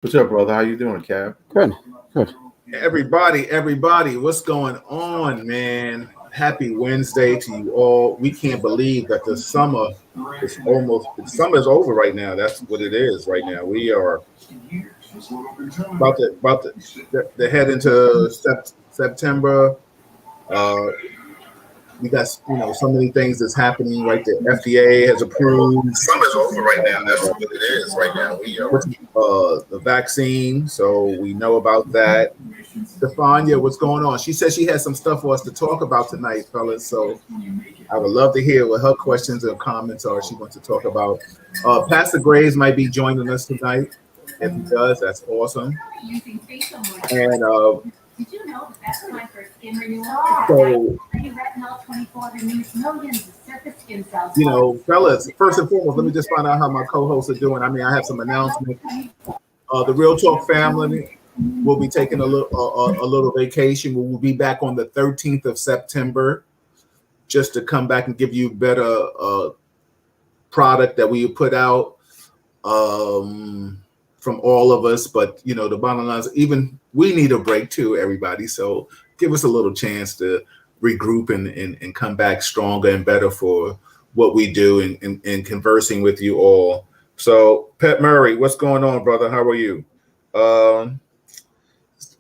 What's up, brother? How you doing, Cap? Good, good. Everybody, what's going on, man? Happy Wednesday to you all. We can't believe that the summer is over right now. That's what it is right now. We are about to head into September. Uh, we got so many things that's happening. Right, the FDA has approved. Summer's over right now. That's what it is right now. We are. The vaccine, so we know about that. Stefania, what's going on? She said she had some stuff for us to talk about tonight, fellas. So I would love to hear what her questions or comments are. She wants to talk about. Pastor Graves might be joining us tonight. If he does, that's awesome. And did you know that's time for skin renewal? So, Retinol 24 removes millions of surface skin cells. Fellas, first and foremost, let me just find out how my co-hosts are doing. I mean, I have some announcements. The Real Talk family will be taking a little vacation. We will be back on the 13th of September, just to come back and give you better product that we put out from all of us. But the bottom line is, even we need a break too, everybody. So give us a little chance to regroup and come back stronger and better for what we do and conversing with you all. So Pet Murray, what's going on, brother? How are you?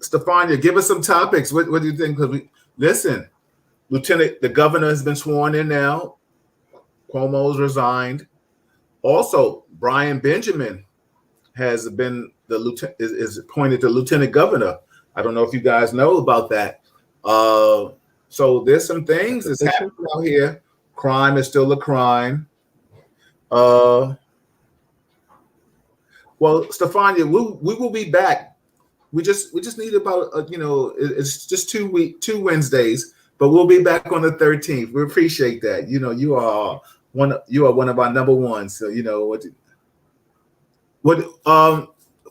Stefania, give us some topics. What do you think? Because listen, the governor has been sworn in now. Cuomo's resigned. Also, Brian Benjamin has been is appointed to lieutenant governor. I don't know if you guys know about that. So there's some things that's happening out here. Crime is still a crime. Well, Stefania, we will be back. We just need about it's just 2 Wednesdays, but we'll be back on the 13th. We appreciate that. You are one of our number ones. So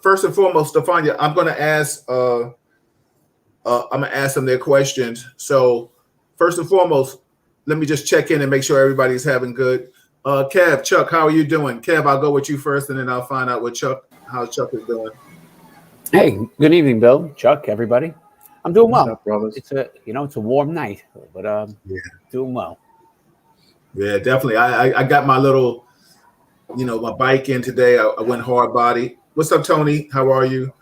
first and foremost, Stefania, I'm gonna ask them their questions. So first and foremost, let me just check in and make sure everybody's having good. Kev, Chuck, how are you doing? Kev, I'll go with you first, and then I'll find out how Chuck is doing. Hey, good evening, Bill, Chuck, everybody. I'm doing well. What's up, brothers? It's a warm night, but doing well. Yeah, definitely. I got my little, my bike in today. I went hard body. What's up, Tony? How are you?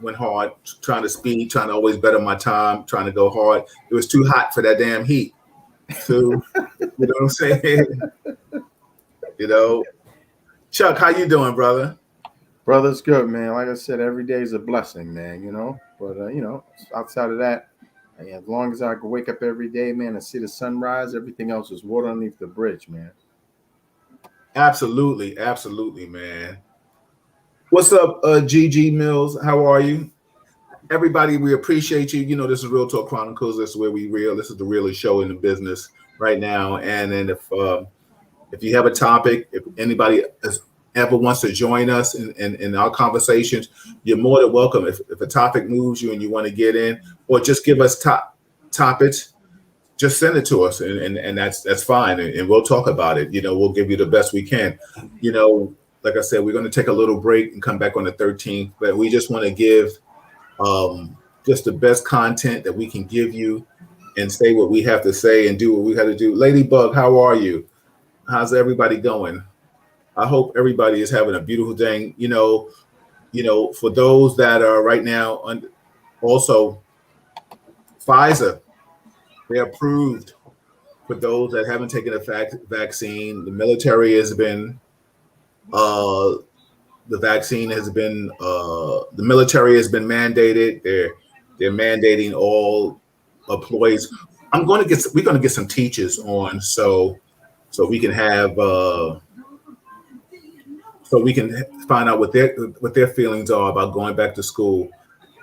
Went hard, trying to speed, trying to always better my time, trying to go hard. It was too hot for that damn heat. So, you know what I'm saying? Chuck, how you doing, brother? Brother's good, man. Like I said, every day is a blessing, man, But, outside of that, as long as I can wake up every day, man, and see the sunrise, everything else is water underneath the bridge, man. Absolutely, man. What's up, GG Mills? How are you? Everybody, we appreciate you. This is Real Talk Chronicles. This is where this is the realest show in the business right now. And then if you have a topic, if anybody ever wants to join us in our conversations, you're more than welcome. If a topic moves you and you want to get in, or just give us topics, just send it to us, and that's fine, and we'll talk about it. We'll give you the best we can. Like I said, we're going to take a little break and come back on the 13th, but we just want to give just the best content that we can give you, and say what we have to say and do what we have to do. Ladybug, how are you? How's everybody going? I hope everybody is having a beautiful day. For those that are right now, also Pfizer, they approved for those that haven't taken a vaccine. The military has been, the vaccine has been, the military has been mandated. They're mandating all employees. We're going to get some teachers on so we can have. So we can find out what their feelings are about going back to school.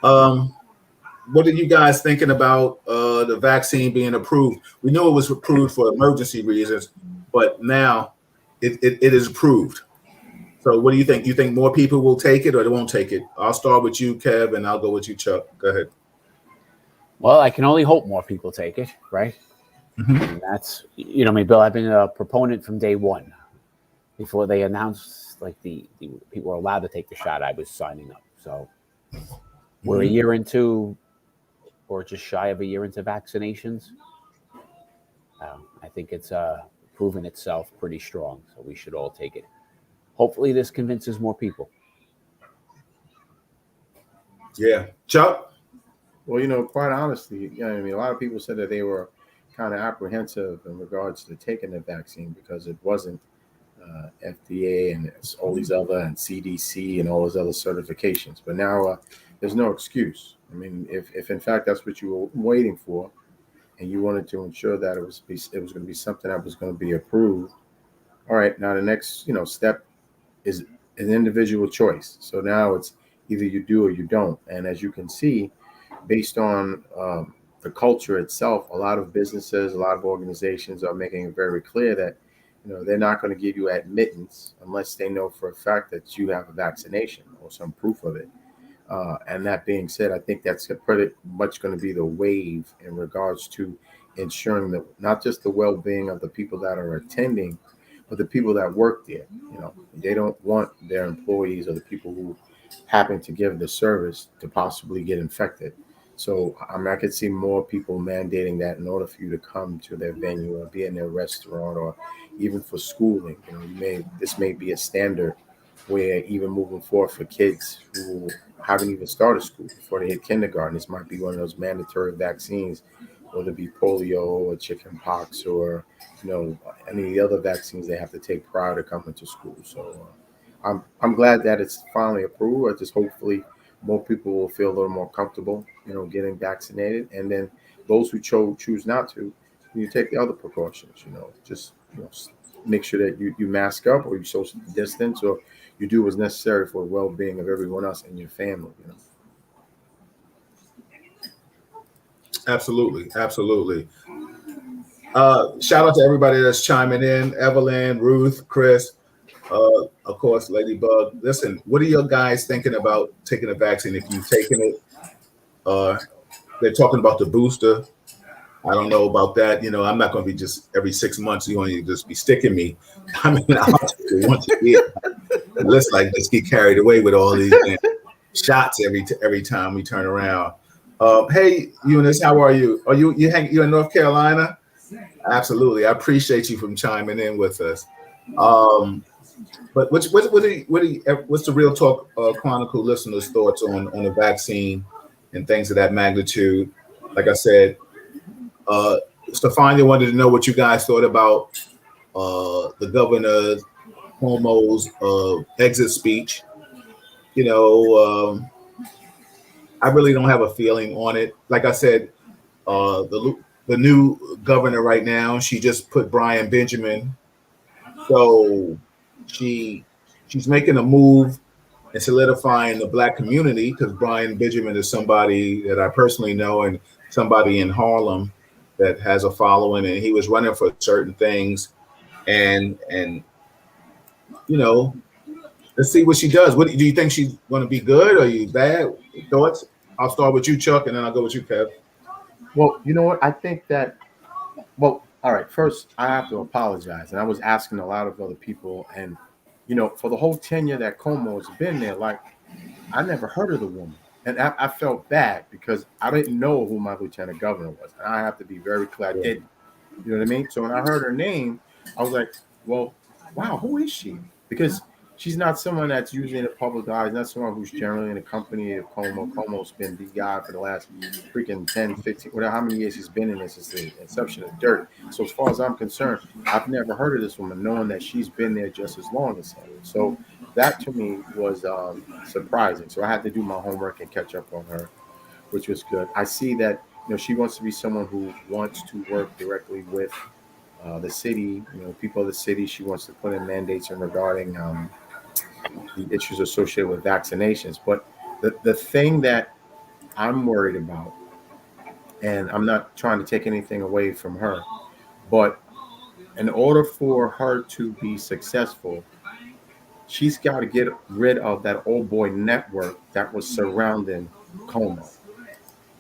What are you guys thinking about the vaccine being approved? We knew it was approved for emergency reasons, but now it is approved. So what do you think? You think more people will take it or they won't take it? I'll start with you, Kev, and I'll go with you, Chuck. Go ahead. Well, I can only hope more people take it, right? Mm-hmm. And that's, Bill, I've been a proponent from day one. Before they announced like the people were allowed to take the shot, I was signing up. So we're a year into, or just shy of a year into vaccinations. I think it's proven itself pretty strong, so we should all take it. Hopefully, this convinces more people. Yeah, Chuck. Well, quite honestly, I mean, a lot of people said that they were kind of apprehensive in regards to taking the vaccine because it wasn't FDA and it's all these other and CDC and all those other certifications. But now there's no excuse. I mean, if in fact that's what you were waiting for, and you wanted to ensure that it was going to be something that was going to be approved. All right, now the next step is an individual choice. So now it's either you do or you don't. And as you can see, based on the culture itself, a lot of businesses, a lot of organizations are making it very clear that they're not going to give you admittance unless they know for a fact that you have a vaccination or some proof of it. And that being said, I think that's pretty much going to be the wave in regards to ensuring that not just the well-being of the people that are attending, but the people that work there. They don't want their employees or the people who happen to give the service to possibly get infected. So I could see more people mandating that in order for you to come to their venue or be in their restaurant or even for schooling. This may be a standard where even moving forward for kids who haven't even started school before they hit kindergarten, this might be one of those mandatory vaccines, whether it be polio or chicken pox or any of the other vaccines they have to take prior to coming to school. So I'm glad that it's finally approved. I just hopefully more people will feel a little more comfortable, getting vaccinated, and then those who choose not to, you take the other precautions. Just make sure that you mask up or you social distance or you do what's necessary for the well-being of everyone else in your family. Absolutely. Shout out to everybody that's chiming in. Evelyn, Ruth, Chris, of course, Ladybug. Listen, what are your guys thinking about taking a vaccine? If you've taken it, they're talking about the booster. I don't know about that. I'm not going to be just every 6 months. You're going to just be sticking me. I mean, I'll take it once a year. Let's get carried away with all these shots every time we turn around. Hey, Eunice, how are you? Are you in North Carolina? Absolutely. I appreciate you from chiming in with us. But what's the Real Talk Chronicle listeners' thoughts on the vaccine and things of that magnitude? Like I said, Stefania wanted to know what you guys thought about the governor Cuomo's exit speech. I really don't have a feeling on it. Like I said, the new governor right now, she just put Brian Benjamin. So she's making a move and solidifying the Black community because Brian Benjamin is somebody that I personally know and somebody in Harlem that has a following, and he was running for certain things. And let's see what she does. What do you think she's going to be good or you bad? Thoughts? I'll start with you, Chuck, and then I'll go with you, Kev. Well, you know what? I think that, all right, first I have to apologize. And I was asking a lot of other people, and, for the whole tenure that Como has been there, like, I never heard of the woman. And I felt bad because I didn't know who my lieutenant governor was. And I have to be very clear I didn't. You know what I mean? So when I heard her name, I was like, well, wow, who is she? Because she's not someone that's usually in the public eye. Not someone who's generally in the company of Como. Como's been the guy for the last freaking 10, 15, whatever, how many years he's been in this since the inception of Dirt. So as far as I'm concerned, I've never heard of this woman, knowing that she's been there just as long as him. So that to me was surprising. So I had to do my homework and catch up on her, which was good. I see that she wants to be someone who wants to work directly with the city, people of the city. She wants to put in mandates regarding the issues associated with vaccinations. But the thing that I'm worried about, and I'm not trying to take anything away from her, but in order for her to be successful, she's got to get rid of that old boy network that was surrounding Como.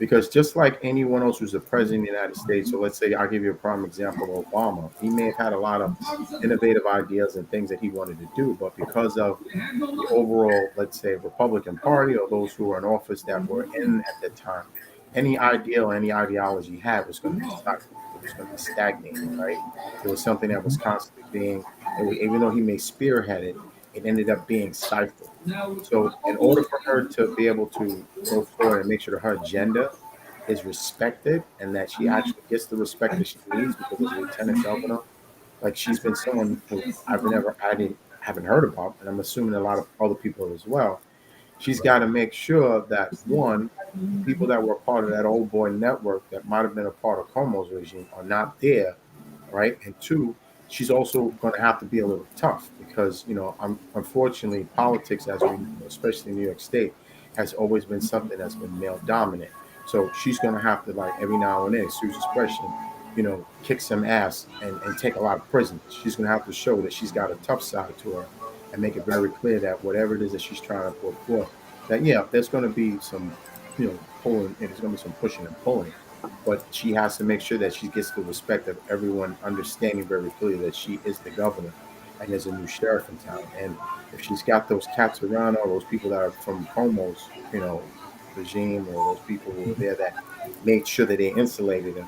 Because just like anyone else who's the president of the United States, so let's say I'll give you a prime example of Obama. He may have had a lot of innovative ideas and things that he wanted to do, but because of the overall, let's say, Republican Party or those who were in office that were in at the time, any idea or any ideology he had was going to be stifled. It was going to be stagnated, right? It was something that was constantly being, even though he may spearhead it, it ended up being stifled. So, in order for her to be able to go forward and make sure that her agenda is respected and that she actually gets the respect that she needs, because as a lieutenant governor, like she's been someone who I haven't heard about, and I'm assuming a lot of other people as well. She's got to make sure that one, the people that were part of that old boy network that might have been a part of Cuomo's regime are not there, right? And two, she's also going to have to be a little tough because unfortunately politics, as we know, especially in New York State, has always been something that's been male dominant. So she's going to have to, like, every now and then, excuse expression, kick some ass and take a lot of prisoners. She's going to have to show that she's got a tough side to her and make it very clear that whatever it is that she's trying to put forth, that yeah, there's going to be some, pulling, and there's going to be some pushing and pulling, but she has to make sure that she gets the respect of everyone, understanding very clearly that she is the governor and there's a new sheriff in town. And if she's got those cats around her, those people that are from Cuomo's, regime, or those people who were there that made sure that they insulated him,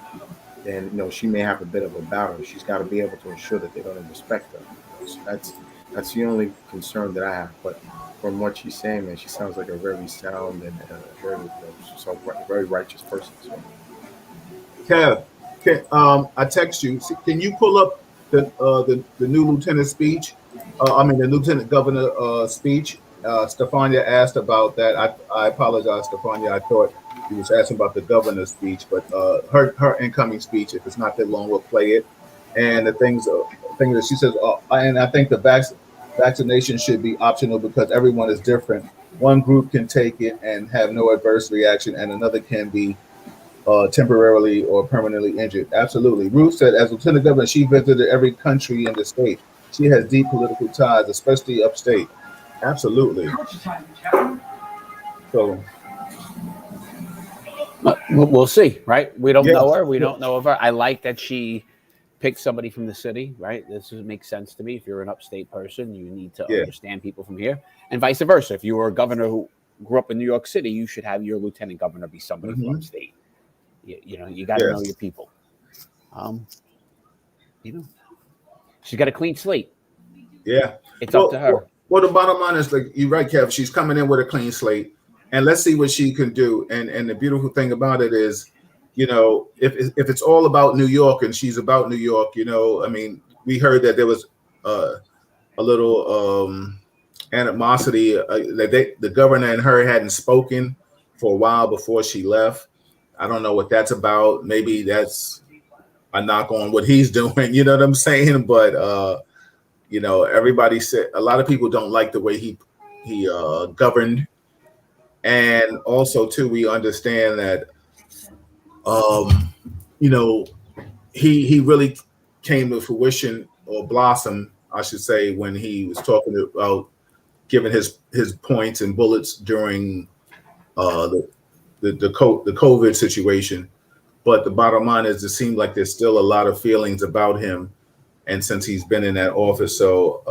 then she may have a bit of a battle. She's got to be able to ensure that they're going to respect her. So that's the only concern that I have. But from what she's saying, man, she sounds like a very sound and very righteous person. So. Kev, I text you. Can you pull up the new lieutenant speech? The lieutenant governor speech. Stefania asked about that. I apologize, Stefania. I thought you was asking about the governor's speech, but her incoming speech. If it's not that long, we'll play it. And the things that she says, and I think the vaccination should be optional because everyone is different. One group can take it and have no adverse reaction, and another can be temporarily or permanently injured. Absolutely. Ruth said, as lieutenant governor, she visited every country in the state. She has deep political ties, especially upstate. Absolutely. So we'll see, right? We don't yes, know her. We yes. don't know of her. I like that she picked somebody from the city, right? This makes sense to me. If you're an upstate person, you need to understand people from here, and vice versa. If you were a governor who grew up in New York City, you should have your lieutenant governor be somebody from upstate. You got to know your people. She's got a clean slate. Yeah, it's up to her. Well, the bottom line is, like you're right, Kev. She's coming in with a clean slate, and let's see what she can do. And the beautiful thing about it is, if it's all about New York and she's about New York, we heard that there was a little animosity that the governor and her hadn't spoken for a while before she left. I don't know what that's about. Maybe that's a knock on what he's doing. You know what I'm saying? But everybody said a lot of people don't like the way he governed, and also too we understand that he really came to fruition or blossom, I should say, when he was talking about giving his points and bullets during the COVID situation. But the bottom line is, it seems like there's still a lot of feelings about him, and since he's been in that office. So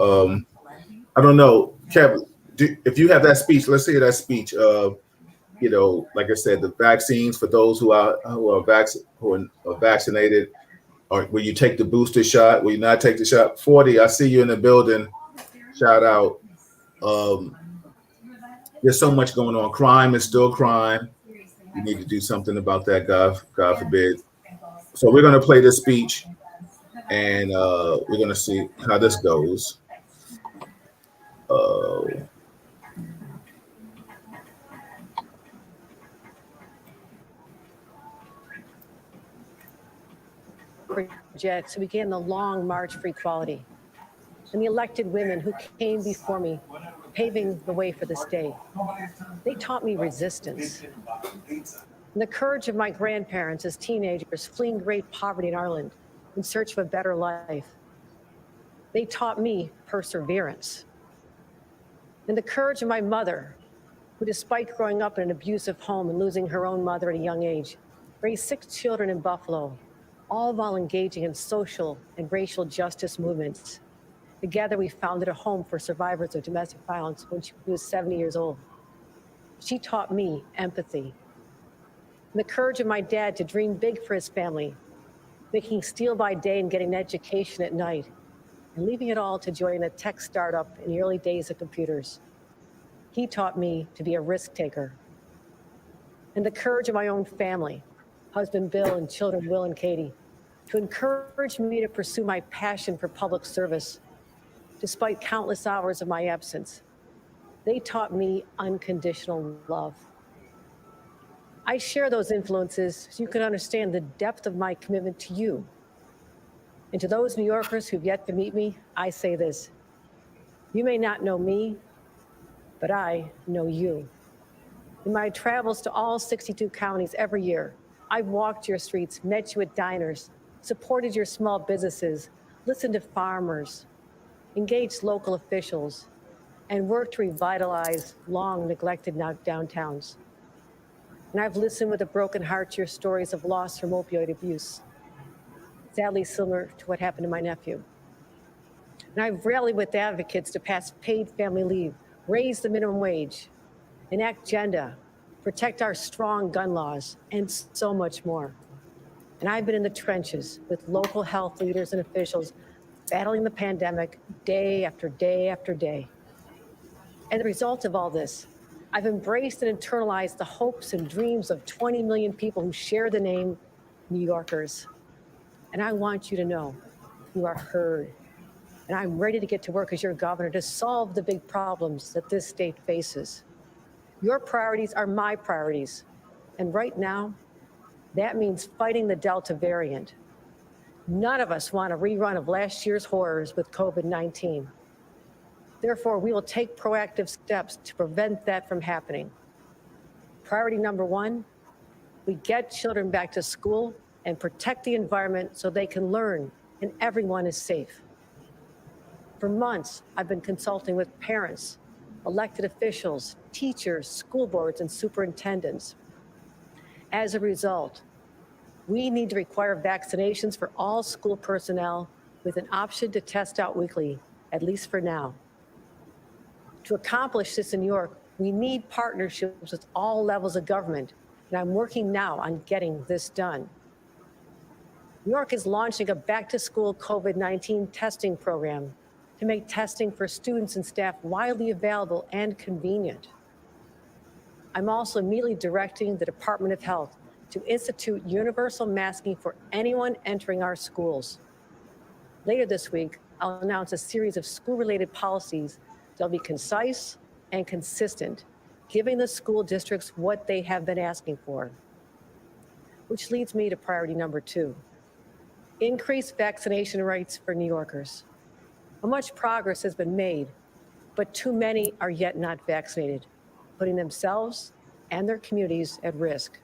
I don't know, Kevin, if you have that speech, let's hear that speech. Like I said, the vaccines for those who are vaccinated, or will you take the booster shot? Will you not take the shot? 40, I see you in the building. Shout out. There's so much going on. Crime is still crime. You need to do something about that, God forbid. So we're going to play this speech, and we're going to see how this goes. Jets began the long march for equality, and the elected women who came before me, paving the way for this day. They taught me resistance and the courage of my grandparents as teenagers fleeing great poverty in Ireland in search of a better life. They taught me perseverance and the courage of my mother who, despite growing up in an abusive home and losing her own mother at a young age, raised 6 children in Buffalo, all while engaging in social and racial justice movements. Together, we founded a home for survivors of domestic violence when she was 70 years old. She taught me empathy and the courage of my dad to dream big for his family, making steel by day and getting an education at night, and leaving it all to join a tech startup in the early days of computers. He taught me to be a risk taker. And the courage of my own family, husband Bill and children Will and Katie, to encourage me to pursue my passion for public service, despite countless hours of my absence. They taught me unconditional love. I share those influences so you can understand the depth of my commitment to you. And to those New Yorkers who've yet to meet me, I say this: you may not know me, but I know you. In my travels to all 62 counties every year, I've walked your streets, met you at diners, supported your small businesses, listened to farmers, engaged local officials, and worked to revitalize long neglected downtowns. And I've listened with a broken heart to your stories of loss from opioid abuse, sadly similar to what happened to my nephew. And I've rallied with advocates to pass paid family leave, raise the minimum wage, enact gender, protect our strong gun laws, and so much more. And I've been in the trenches with local health leaders and officials battling the pandemic day after day after day. And the result of all this, I've embraced and internalized the hopes and dreams of 20 million people who share the name New Yorkers. And I want you to know you are heard. And I'm ready to get to work as your governor to solve the big problems that this state faces. Your priorities are my priorities. And right now, that means fighting the Delta variant. None of us want a rerun of last year's horrors with COVID-19. Therefore, we will take proactive steps to prevent that from happening. Priority number 1, we get children back to school and protect the environment so they can learn and everyone is safe. For months, I've been consulting with parents, elected officials, teachers, school boards, and superintendents. As a result, we need to require vaccinations for all school personnel with an option to test out weekly, at least for now. To accomplish this in New York, we need partnerships with all levels of government, and I'm working now on getting this done. New York is launching a back-to-school COVID-19 testing program to make testing for students and staff widely available and convenient. I'm also immediately directing the Department of Health to institute universal masking for anyone entering our schools. Later this week, I'll announce a series of school-related policies that'll be concise and consistent, giving the school districts what they have been asking for. Which leads me to priority number 2, increase vaccination rates for New Yorkers. Much progress has been made, but too many are yet not vaccinated, putting themselves and their communities at risk.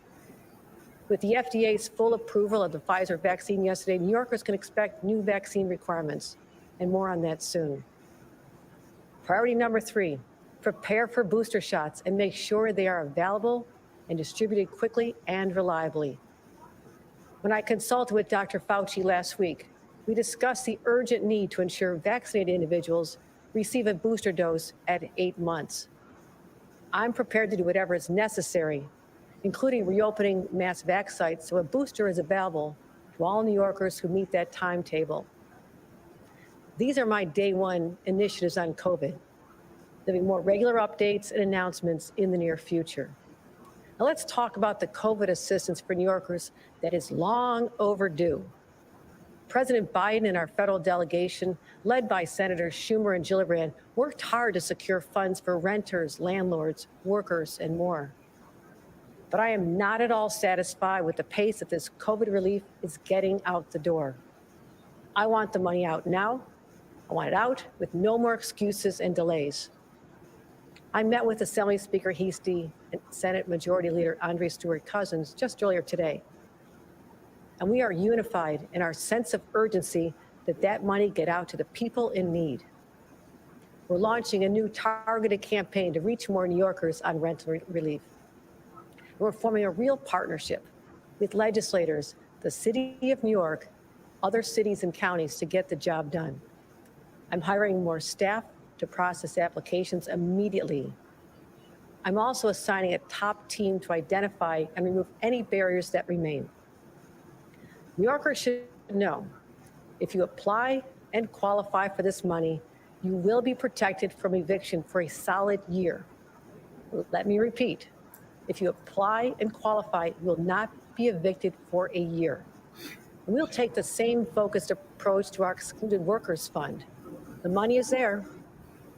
With the FDA's full approval of the Pfizer vaccine yesterday, New Yorkers can expect new vaccine requirements, and more on that soon. Priority number 3, prepare for booster shots and make sure they are available and distributed quickly and reliably. When I consulted with Dr. Fauci last week, we discussed the urgent need to ensure vaccinated individuals receive a booster dose at 8 months. I'm prepared to do whatever is necessary, including reopening mass vax sites so a booster is available to all New Yorkers who meet that timetable. These are my day 1 initiatives on COVID. There'll be more regular updates and announcements in the near future. Now let's talk about the COVID assistance for New Yorkers that is long overdue. President Biden and our federal delegation, led by Senators Schumer and Gillibrand, worked hard to secure funds for renters, landlords, workers, and more. But I am not at all satisfied with the pace that this COVID relief is getting out the door. I want the money out now. I want it out with no more excuses and delays. I met with Assembly Speaker Heastie and Senate Majority Leader Andre Stewart Cousins just earlier today. And we are unified in our sense of urgency that that money get out to the people in need. We're launching a new targeted campaign to reach more New Yorkers on rental relief. We're forming a real partnership with legislators, the City of New York, other cities and counties to get the job done. I'm hiring more staff to process applications immediately. I'm also assigning a top team to identify and remove any barriers that remain. New Yorkers should know, if you apply and qualify for this money, you will be protected from eviction for a solid year. Let me repeat, if you apply and qualify, you will not be evicted for a year. And we'll take the same focused approach to our Excluded Workers Fund. The money is there,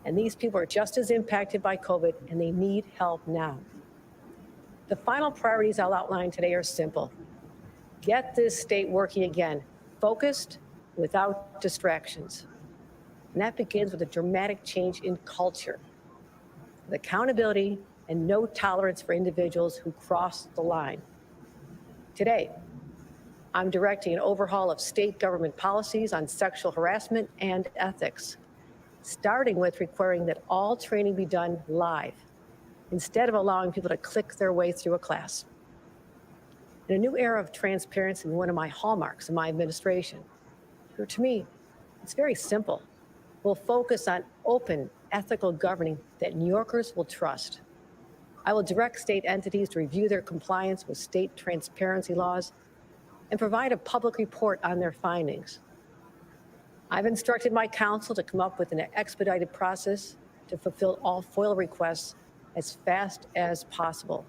and these people are just as impacted by COVID, and they need help now. The final priorities I'll outline today are simple. Get this state working again, focused, without distractions. And that begins with a dramatic change in culture, with accountability and no tolerance for individuals who cross the line. Today, I'm directing an overhaul of state government policies on sexual harassment and ethics, starting with requiring that all training be done live, instead of allowing people to click their way through a class. In a new era of transparency, one of my hallmarks of my administration. To me, it's very simple. We'll focus on open, ethical governing that New Yorkers will trust. I will direct state entities to review their compliance with state transparency laws and provide a public report on their findings. I've instructed my counsel to come up with an expedited process to fulfill all FOIL requests as fast as possible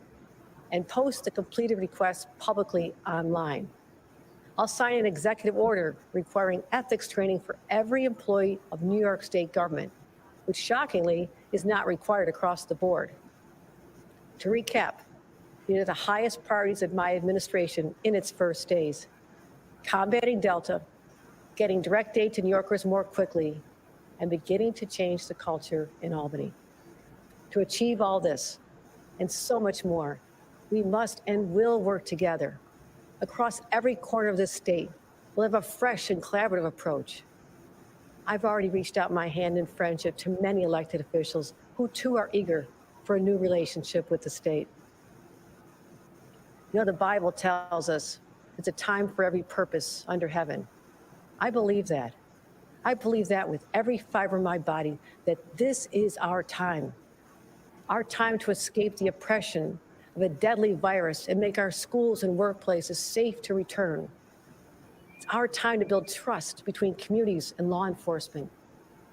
and post the completed requests publicly online. I'll sign an executive order requiring ethics training for every employee of New York State government, which shockingly is not required across the board. To recap, these are the highest priorities of my administration in its first days: combating Delta, getting direct aid to New Yorkers more quickly, and beginning to change the culture in Albany. To achieve all this, and so much more, we must and will work together. Across every corner of this state, we'll have a fresh and collaborative approach. I've already reached out my hand in friendship to many elected officials who too are eager for a new relationship with the state. You know, the Bible tells us it's a time for every purpose under heaven. I believe that. I believe that with every fiber of my body, that this is our time to escape the oppression of a deadly virus and make our schools and workplaces safe to return. It's our time to build trust between communities and law enforcement,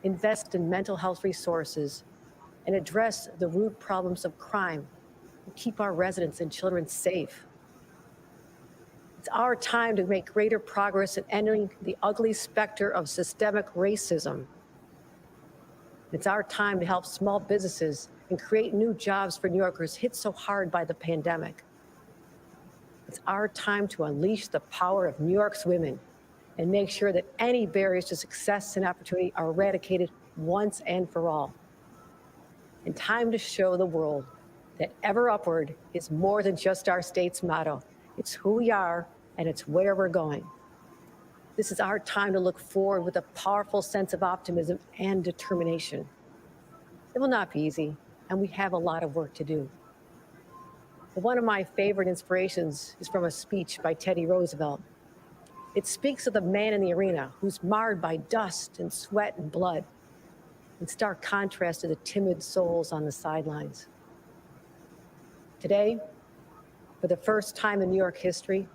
invest in mental health resources, and address the root problems of crime and keep our residents and children safe. It's our time to make greater progress in ending the ugly specter of systemic racism. It's our time to help small businesses and create new jobs for New Yorkers hit so hard by the pandemic. It's our time to unleash the power of New York's women and make sure that any barriers to success and opportunity are eradicated once and for all. And time to show the world that ever upward is more than just our state's motto. It's who we are and it's where we're going. This is our time to look forward with a powerful sense of optimism and determination. It will not be easy, and we have a lot of work to do. But one of my favorite inspirations is from a speech by Teddy Roosevelt. It speaks of the man in the arena who's marred by dust and sweat and blood, in stark contrast to the timid souls on the sidelines. Today, for the first time in New York history,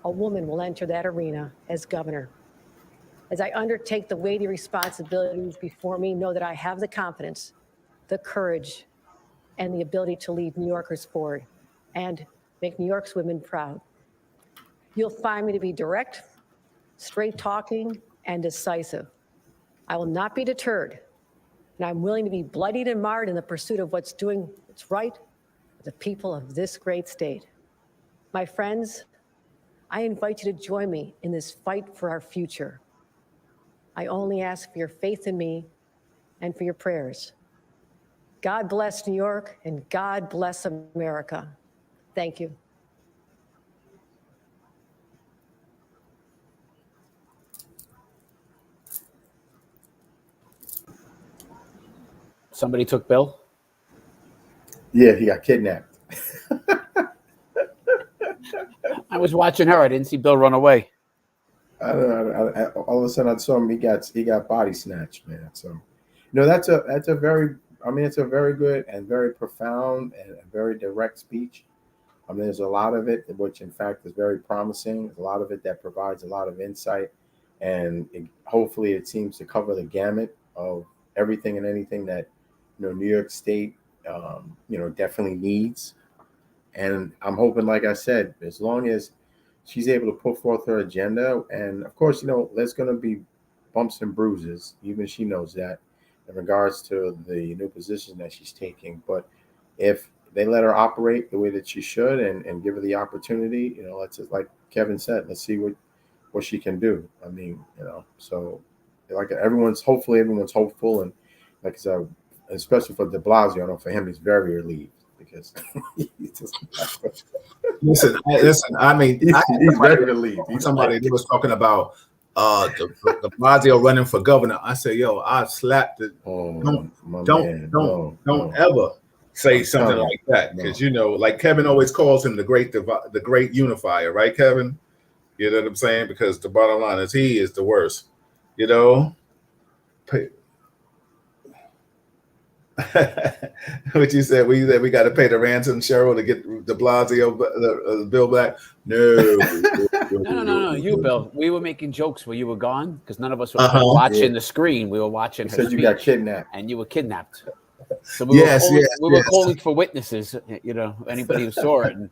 a woman will enter that arena as governor. As I undertake the weighty responsibilities before me, know that I have the confidence, the courage, and the ability to lead New Yorkers forward and make New York's women proud. You'll find me to be direct, straight talking, and decisive. I will not be deterred, and I'm willing to be bloodied and marred in the pursuit of what's right for the people of this great state. My friends, I invite you to join me in this fight for our future. I only ask for your faith in me and for your prayers. God bless New York and God bless America. Thank you. Somebody took Bill? Yeah, he got kidnapped. I was watching her. I didn't see Bill run away. I don't know. All of a sudden, I saw him. He got body snatched, man. So, that's a very. I mean, it's a very good and very profound and a very direct speech. I mean, there's a lot of it, which in fact is very promising. There's a lot of it that provides a lot of insight, and hopefully, it seems to cover the gamut of everything and anything that New York State, definitely needs. And I'm hoping, like I said, as long as she's able to put forth her agenda, and of course, there's going to be bumps and bruises. Even she knows that in regards to the new position that she's taking. But if they let her operate the way that she should and give her the opportunity, let's just, like Kevin said, let's see what she can do. I mean, so like everyone's hopeful, and like I said, especially for De Blasio, I know for him he's very relieved because he's just listen. I mean, he's very relieved. Somebody was talking about De Blasio running for governor. I said, yo, I slapped it. Don't ever say something like that, because like Kevin always calls him the great unifier, right, Kevin? You know what I'm saying? Because the bottom line is he is the worst. What you said? We got to pay the ransom, Cheryl, to get De Blasio the bill back. No. You, Bill. We were making jokes while you were gone because none of us were watching the screen. We were watching her said you got kidnapped, and you were kidnapped. So we were calling for witnesses. Anybody who saw it. And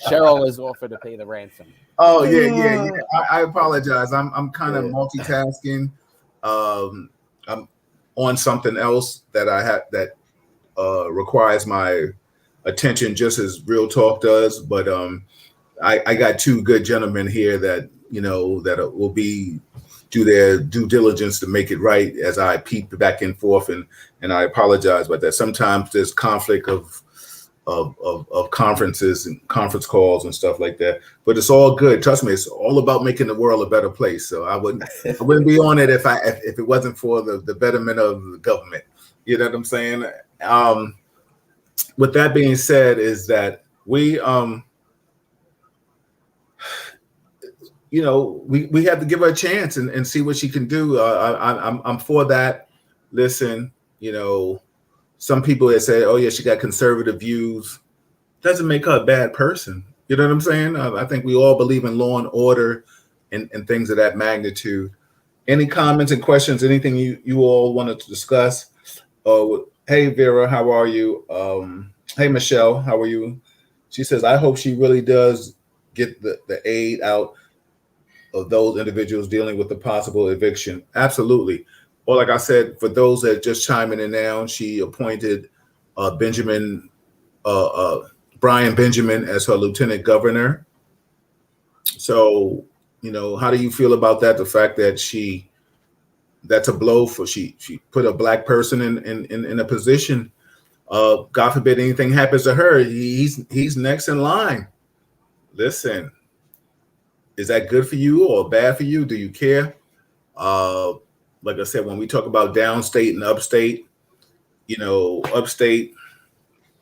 Cheryl has offered to pay the ransom. Oh yeah. I apologize. I'm kind of multitasking. I'm on something else that I have that requires my attention, just as Real Talk does. But I got two good gentlemen here that that will do their due diligence to make it right as I peep back and forth, and I apologize about that. Sometimes there's conflict of conferences and conference calls and stuff like that, but it's all good. Trust me, it's all about making the world a better place. So I wouldn't be on it if it wasn't for the betterment of the government. You know what I'm saying? With that being said, is that we we have to give her a chance and see what she can do. I'm for that. Listen, some people that say, oh yeah, she got conservative views, doesn't make her a bad person. You know what I'm saying? I think we all believe in law and order and things of that magnitude. Any comments and questions, anything you all wanted to discuss? Hey, Vera, how are you? Hey, Michelle, how are you? She says, I hope she really does get the aid out of those individuals dealing with the possible eviction. Absolutely. Or like I said, for those that just chiming in now, she appointed Brian Benjamin as her lieutenant governor. So, how do you feel about that? The fact that that's a blow for she put a black person in a position. God forbid anything happens to her, he's next in line. Listen, is that good for you or bad for you? Do you care? Like I said, when we talk about downstate and upstate, upstate,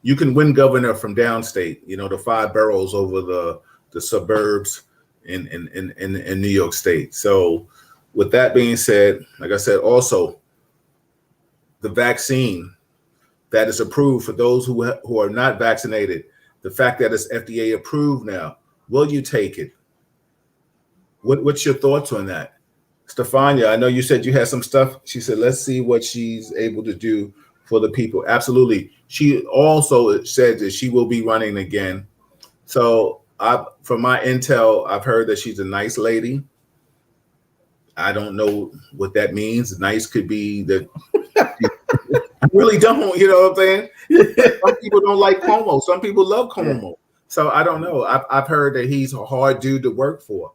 you can win governor from downstate, the 5 boroughs over the suburbs in New York State. So with that being said, like I said, also the vaccine that is approved for those who are not vaccinated, the fact that it's FDA approved now, will you take it? What's your thoughts on that? Stefania, I know you said you had some stuff. She said, let's see what she's able to do for the people. Absolutely. She also said that she will be running again. So from my intel, I've heard that she's a nice lady. I don't know what that means. Nice could be that I really don't, you know what I'm saying? Some people don't like Cuomo. Some people love Cuomo. Yeah. So I don't know. I've heard that he's a hard dude to work for.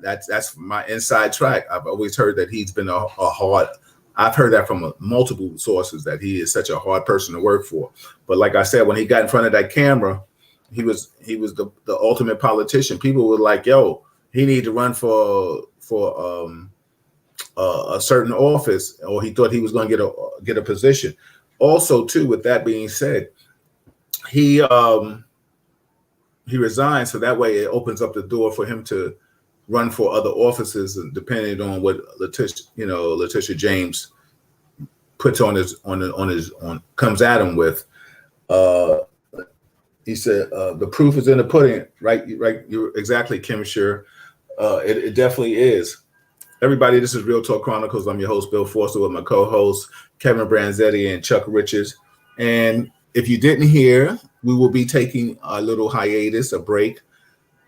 That's my inside track. I've always heard that he's been a hard. I've heard that from multiple sources that he is such a hard person to work for. But like I said, when he got in front of that camera, he was the ultimate politician. People were like, "Yo, he need to run for a certain office, or he thought he was going to get a position. Also, too, with that being said, he resigned, so that way it opens up the door for him to run for other offices, and depending on what Letitia James puts comes at him with. He said the proof is in the pudding, right? You're exactly, Kim. Sure, it definitely is. Everybody, this is Real Talk Chronicles. I'm your host, Bill Forster, with my co-hosts Kevin Branzetti and Chuck Riches. And if you didn't hear, we will be taking a little hiatus, a break,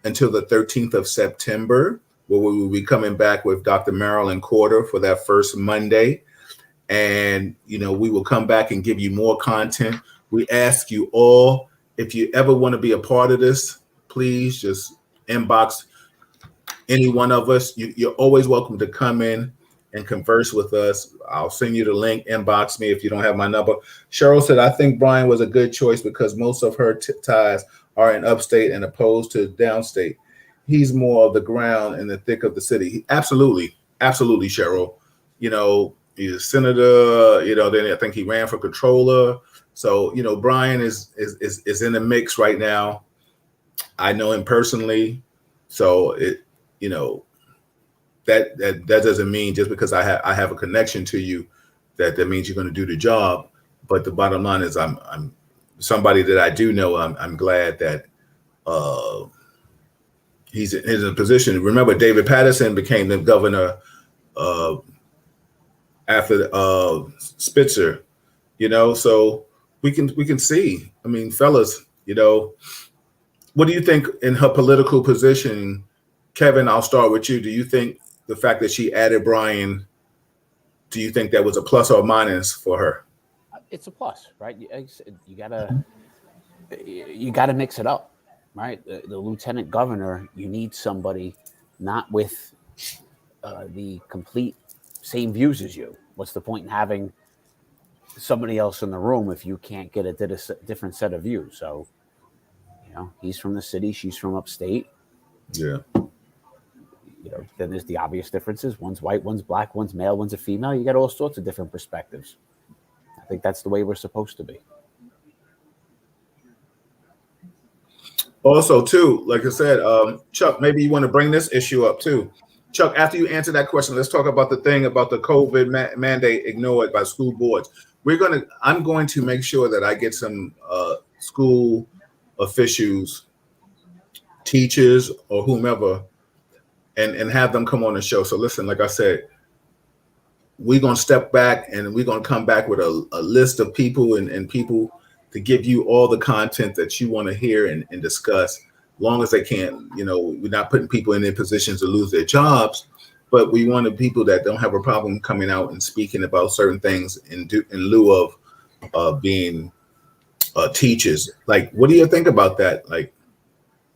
until the 13th of September, where we will be coming back with Dr. Marilyn Corder for that first Monday. And, we will come back and give you more content. We ask you all, if you ever want to be a part of this, please just inbox any one of us. You're always welcome to come in and converse with us. I'll send you the link. Inbox me if you don't have my number. Cheryl said, I think Brian was a good choice because most of her ties are in upstate and opposed to downstate. He's more of the ground in the thick of the city. Absolutely, Cheryl. He's a senator. Then I think he ran for controller. So Brian is in the mix right now. I know him personally, so that doesn't mean just because I have a connection to you that means you're going to do the job. But the bottom line is I'm somebody that I do know. I'm glad that he's in a position. Remember, David Patterson became the governor after Spitzer. So we can see. I mean, fellas, what do you think in her political position? Kevin, I'll start with you. Do you think the fact that she added Brian, do you think that was a plus or a minus for her? It's a plus, right? You gotta mix it up, right? The lieutenant governor, you need somebody not with the complete same views as you. What's the point in having somebody else in the room if you can't get a different set of views? So, he's from the city, she's from upstate. Yeah. Then there's the obvious differences. One's white, one's black, one's male, one's a female. You got all sorts of different perspectives. I think that's the way we're supposed to be. Also, too, like I said, Chuck, maybe you want to bring this issue up too. Chuck, after you answer that question, let's talk about the thing about the COVID mandate ignored by school boards. I'm going to make sure that I get some school officials, teachers, or whomever, and have them come on the show. So listen, like I said, we're going to step back and we're going to come back with a list of people and people to give you all the content that you want to hear and discuss, long as they can. We're not putting people in their positions to lose their jobs, but we wanted people that don't have a problem coming out and speaking about certain things in lieu of being teachers. Like, what do you think about that? Like,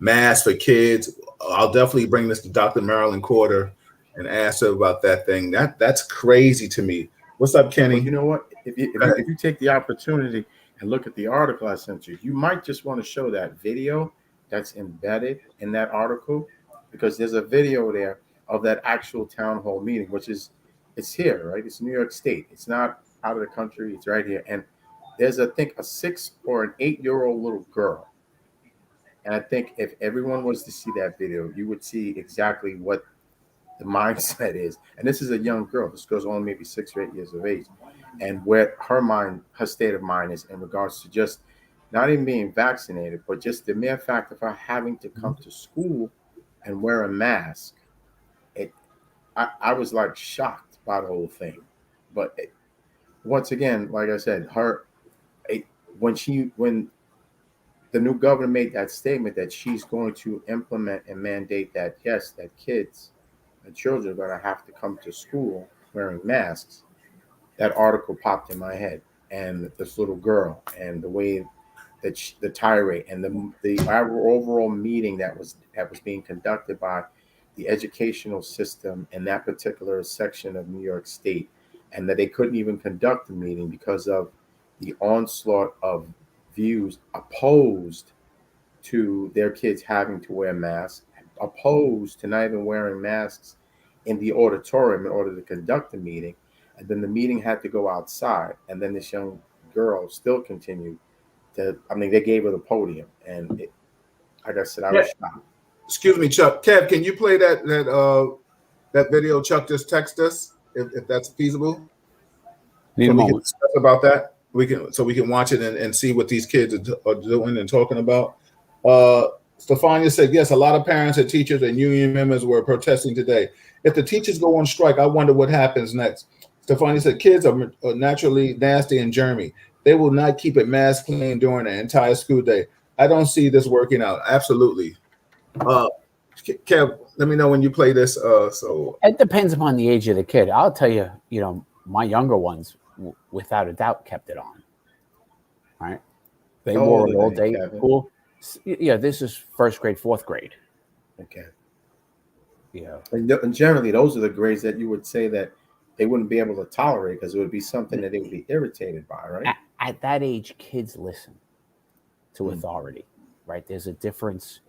masks for kids. I'll definitely bring this to Dr. Marilyn Corder and ask her about that thing. That's crazy to me. What's up, Kenny? Well, you know what? If you take the opportunity and look at the article I sent you, you might just want to show that video that's embedded in that article, because there's a video there of that actual town hall meeting, it's here, right? It's New York State. It's not out of the country. It's right here. And there's, I think, a 6 or an 8-year-old little girl. And I think if everyone was to see that video, you would see exactly what the mindset is. And this is a young girl. This girl's only maybe 6 or 8 years of age. And where her state of mind is in regards to just not even being vaccinated, but just the mere fact of her having to come to school and wear a mask. I was like shocked by the whole thing. But once again, like I said, when the new governor made that statement that she's going to implement and mandate that, yes, that kids and children are going to have to come to school wearing masks, that article popped in my head. And this little girl and the way that the tirade and the overall meeting that was being conducted by the educational system in that particular section of New York State, and that they couldn't even conduct the meeting because of the onslaught of views opposed to their kids having to wear masks, opposed to not even wearing masks in the auditorium in order to conduct the meeting, and then the meeting had to go outside, and then this young girl still continued to. I mean, they gave her the podium, and like I said, I was shocked. Excuse me, Chuck. Kev, can you play that video Chuck just texted us, if that's feasible? Need a We can moment. discuss about that. We can watch it and see what these kids are doing and talking about. Stefania said, yes, a lot of parents and teachers and union members were protesting today. If the teachers go on strike, I wonder what happens next. Stefania said, kids are naturally nasty and germy. They will not keep it mask clean during the entire school day. I don't see this working out. Absolutely. Kev, let me know when you play this. So it depends upon the age of the kid. I'll tell you, my younger ones, without a doubt, kept it on. Right? They wore it all day at school. Yeah, this is first grade, fourth grade. Okay. Yeah. And generally, those are the grades that you would say that they wouldn't be able to tolerate because it would be something that they would be irritated by, right? At that age, kids listen to authority, right? There's a difference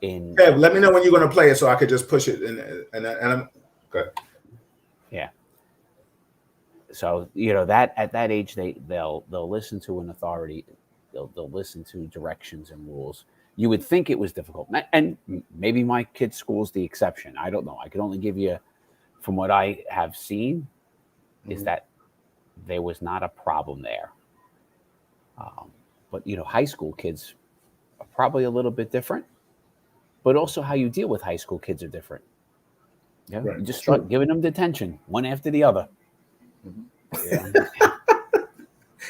in. Kev, let me know when you're going to play it so I could just push it and I'm okay. Yeah. So that at that age they'll listen to an authority. They'll listen to directions and rules. You would think it was difficult, and maybe my kid's school's the exception. I don't know. I can only give you, from what I have seen, is that there was not a problem there. But high school kids are probably a little bit different. But also, how you deal with high school kids are different. Yeah, right. You just start giving them detention, one after the other. Yeah.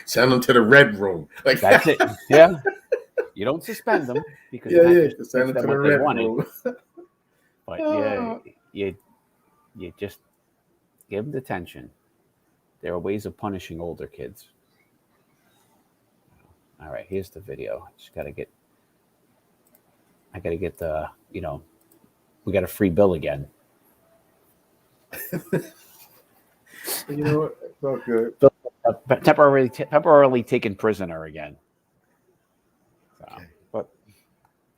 Send them to the red room. Like that's it. Yeah. You don't suspend them because send them to the red room. But you just give them detention. There are ways of punishing older kids. All right, here's the video. I gotta get the, we got a free bill again. You know what? It's all good. Temporarily taken prisoner again.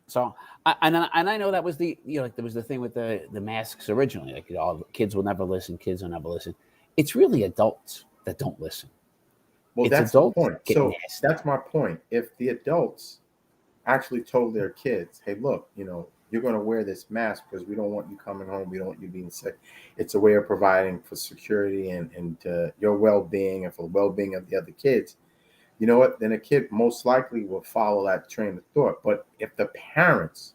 So, and I know that was there was the thing with the masks originally. Like, kids will never listen. Kids will never listen. It's really adults that don't listen. Well, that's the point. So that's my point. If the adults actually told their kids, "Hey, look, you're going to wear this mask because we don't want you coming home. We don't want you being sick. It's a way of providing for security and your well-being and for the well-being of the other kids." You know what? Then a kid most likely will follow that train of thought. But if the parents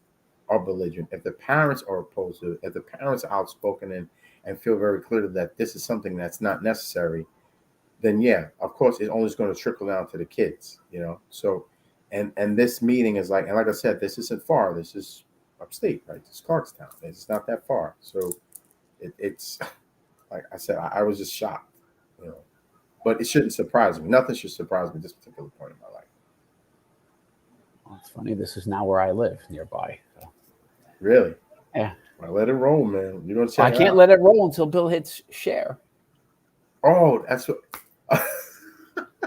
are belligerent, if the parents are opposed to it, if the parents are outspoken and feel very clear that this is something that's not necessary, then yeah, of course, it's only going to trickle down to the kids, So, and this meeting is like I said, this isn't far. This is upstate, right? It's Clarkstown. It's not that far. So it's like I said, I was just shocked, But it shouldn't surprise me. Nothing should surprise me at this particular point in my life. Well, it's funny. This is now where I live, nearby. So. Really? Yeah. Well, let it roll, man. You're gonna check. I can't let it roll until Bill hits share. Oh, that's what.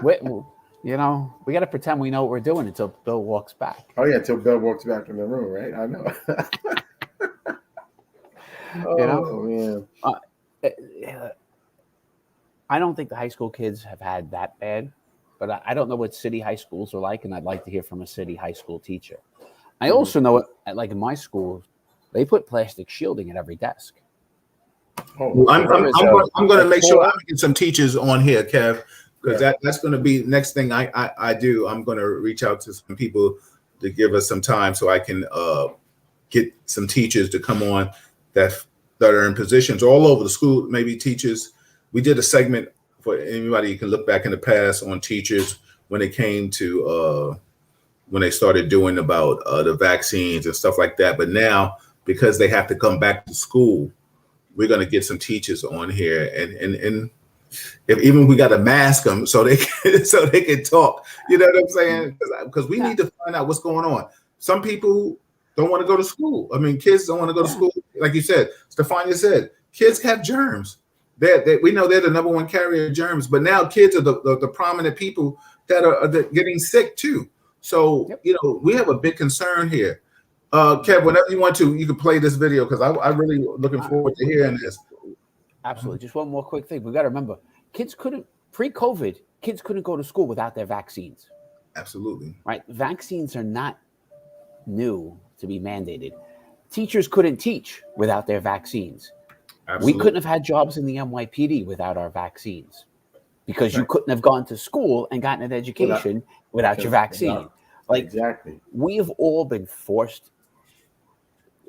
we got to pretend we know what we're doing until Bill walks back. Oh yeah, until Bill walks back in the room, right? I know. Man. I don't think the high school kids have had that bad, but I don't know what city high schools are like, and I'd like to hear from a city high school teacher. I also know, like in my school, they put plastic shielding at every desk. Oh, I'm going to make sure I get some teachers on here, Kev, because that's going to be next thing I do. I'm going to reach out to some people to give us some time so I can get some teachers to come on that are in positions all over the school, maybe teachers. We did a segment for anybody you can look back in the past on teachers when it came to when they started doing about the vaccines and stuff like that. But now, because they have to come back to school, we're going to get some teachers on here, and if even we got to mask them so they can talk. You know what I'm saying? Because we need to find out what's going on. Some people don't want to go to school. I mean, kids don't want to go to school. Like you said, Stefania said, kids have germs. We know they're the number one carrier of germs, but now kids are the prominent people that are getting sick too. So, we have a big concern here. Kev, whenever you want to, you can play this video because I'm really looking forward to hearing this. Absolutely. Just one more quick thing. We got to remember, pre-COVID, kids couldn't go to school without their vaccines. Absolutely. Right? Vaccines are not new to be mandated. Teachers couldn't teach without their vaccines. Absolutely. We couldn't have had jobs in the NYPD without our vaccines, because you couldn't have gone to school and gotten an education without your vaccine. Exactly. We have all been forced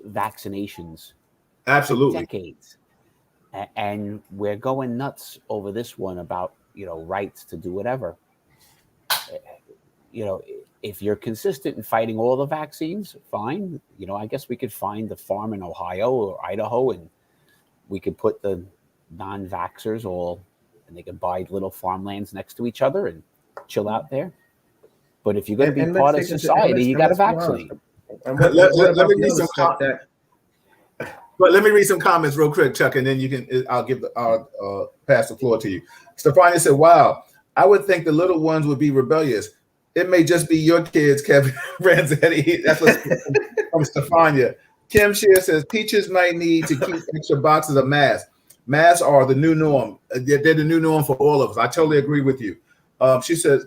vaccinations Absolutely. for decades. And we're going nuts over this one about, rights to do whatever. If you're consistent in fighting all the vaccines, fine. I guess we could find the farm in Ohio or Idaho, and we could put the non-vaxxers and they can buy little farmlands next to each other and chill out there. But if you're going to be part of society, you got to vaccinate. Let me read some comments real quick, Chuck, and then I'll pass the floor to you. Stefania said, "Wow, I would think the little ones would be rebellious. It may just be your kids, Kevin Branzetti." That's what from Stefania. Kim Shear says teachers might need to keep extra boxes of masks. Masks are the new norm. They're the new norm for all of us. I totally agree with you.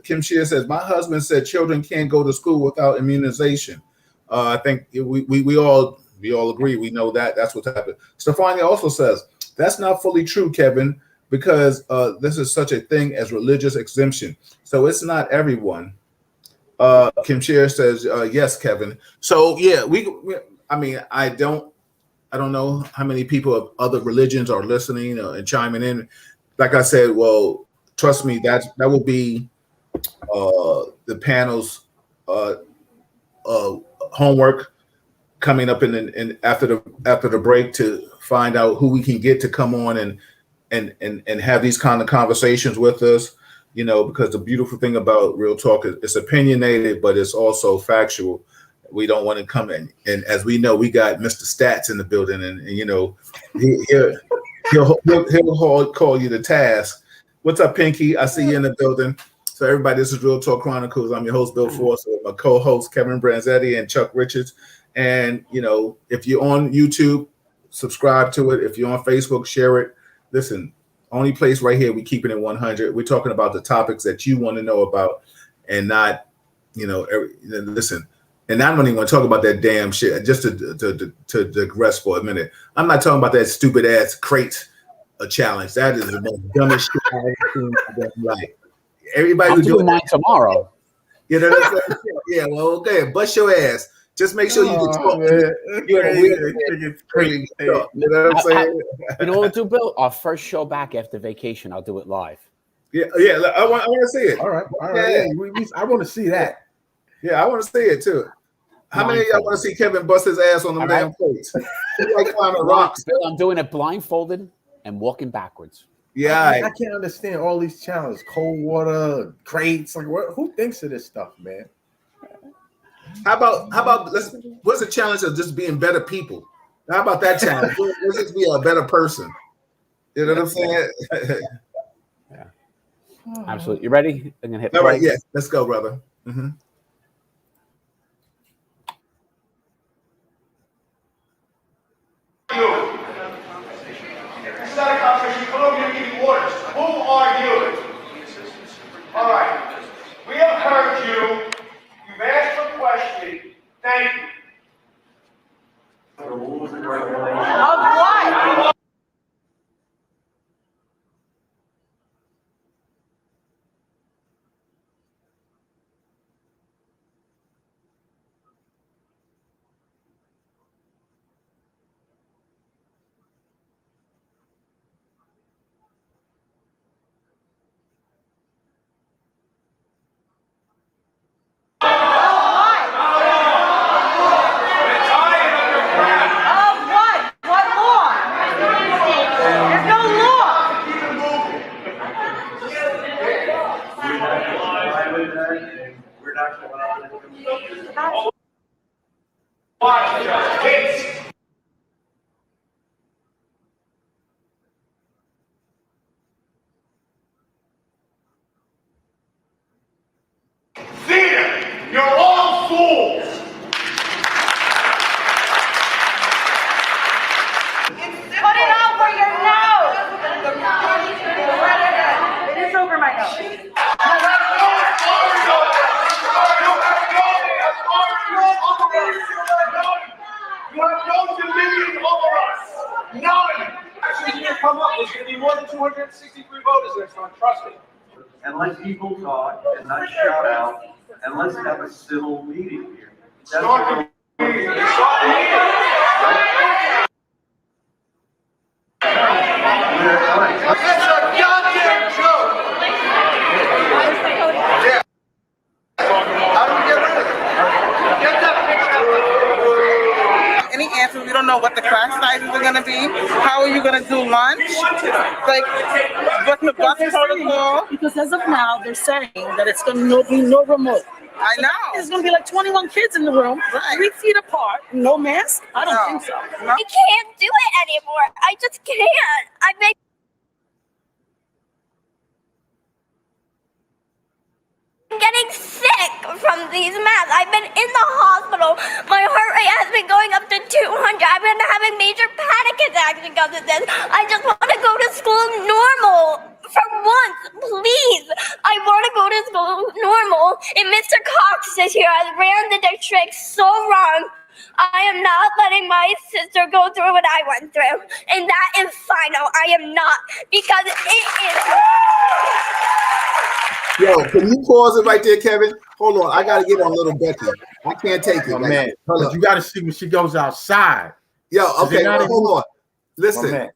Kim Shear says, my husband said children can't go to school without immunization. I think we all agree. We know that that's what's happened. Stefania also says that's not fully true, Kevin, because this is such a thing as religious exemption. So it's not everyone. Kim Shear says, yes, Kevin. So yeah, I don't know how many people of other religions are listening and chiming in. Like I said, well, trust me, that will be the panel's homework coming up in after the break, to find out who we can get to come on and have these kind of conversations with us. Because the beautiful thing about Real Talk is it's opinionated, but it's also factual. We don't want to come in, and as we know, we got Mr. Stats in the building, and he'll call you to task. What's up, Pinky? I see you in the building. So everybody, this is Real Talk Chronicles. I'm your host, Bill Force, with my co-host Kevin Branzetti and Chuck Richards. And if you're on YouTube, subscribe to it. If you're on Facebook, share it. Listen, only place right here we keep it in 100. We're talking about the topics that you want to know about, and not, listen. And I don't even want to talk about that damn shit. Just to digress for a minute, I'm not talking about that stupid ass crate challenge. That is the most dumbest shit I've ever seen in my damn life. Everybody who's doing mine tomorrow. Yeah, well, okay, bust your ass. Just make sure you can talk. Crazy. You know what I'm saying? You know what we'll do, Bill? Our first show back after vacation, I'll do it live. Yeah. I want to see it. All right. Yeah, I want to see that. Yeah, I want to see it too. How many of y'all want to see Kevin bust his ass on the damn plates? Like climbing rocks. Bill, I'm doing it blindfolded and walking backwards. Yeah, I can't understand all these challenges. Cold water, crates. Like, who thinks of this stuff, man? How about what's the challenge of just being better people? How about that challenge? Let's just be a better person. You know what I'm saying? Yeah. Absolutely. You ready? I'm gonna hit. All right. Yes. Let's go, brother. Mm-hmm. It's not a competition. Come over here and give me orders. Who are you? All right. We have heard you. You've asked a question. Thank you. Of what? Theater, you're all fools. Put it over your nose. over us. None. You have no dominion over us. None. Actually, you're going to come up. There's going to be more than 263 voters next time. Trust me. And let people talk and not shout out, and let's have a civil meeting here. That's Start the meeting. Start the meeting. It's a goddamn joke. Yeah. How do we get rid of it? Get that picture out. Any answers? We don't know what the class sizes are going to be. How are you going to do lunch? Like, what's the bus protocol? Because as of now, they're saying that it's going to be no remote. I know. There's going to be like 21 kids in the room, Right. 3 feet apart, no mask. I don't think so. No. I can't do it anymore. I just can't. I make I'm getting sick from these masks. I've been in the hospital. My heart rate has been going up to 200. I've been having major panic attacks because of this. I just want to go to school normal. For once, please. I want to go to school normal. And Mr. Cox this year has ran the district so wrong. I am not letting my sister go through what I went through. And that is final. I am not. Because it is. Yo, can you pause it right there, Kevin? Hold on, I gotta get on little Becky. I can't take it. My Like, man, but you got to see when she goes outside. Yo, okay, not hold on. My Listen, man.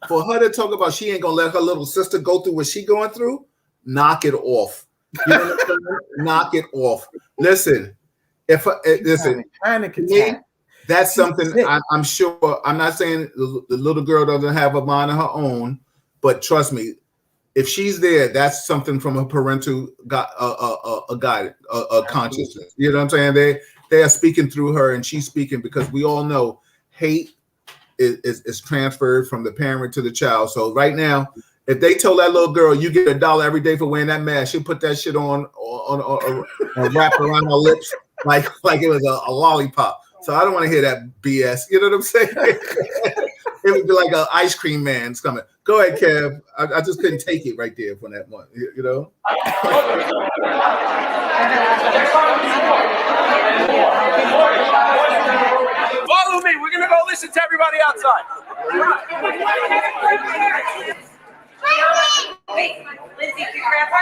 for her to talk about she ain't gonna let her little sister go through what she going through, knock it off. You know what I'm saying? Knock it off. Listen, listen, Panic to me, attack. that's something sick. I'm sure. I'm not saying the little girl doesn't have a mind of her own, but trust me, if she's there, that's something from a parental guide, consciousness. You know what I'm saying? They are speaking through her, and she's speaking because we all know hate is transferred from the parent to the child. So right now, if they told that little girl you get $1 every day for wearing that mask, she'll put that shit on wrap around her lips like it was a lollipop. So I don't want to hear that BS. You know what I'm saying? It would be like an ice cream man's coming. Go ahead, Kev. I just couldn't take it right there from that one. You know? Follow me. We're going to go listen to everybody outside. Wait, Lindsay, your grandpa?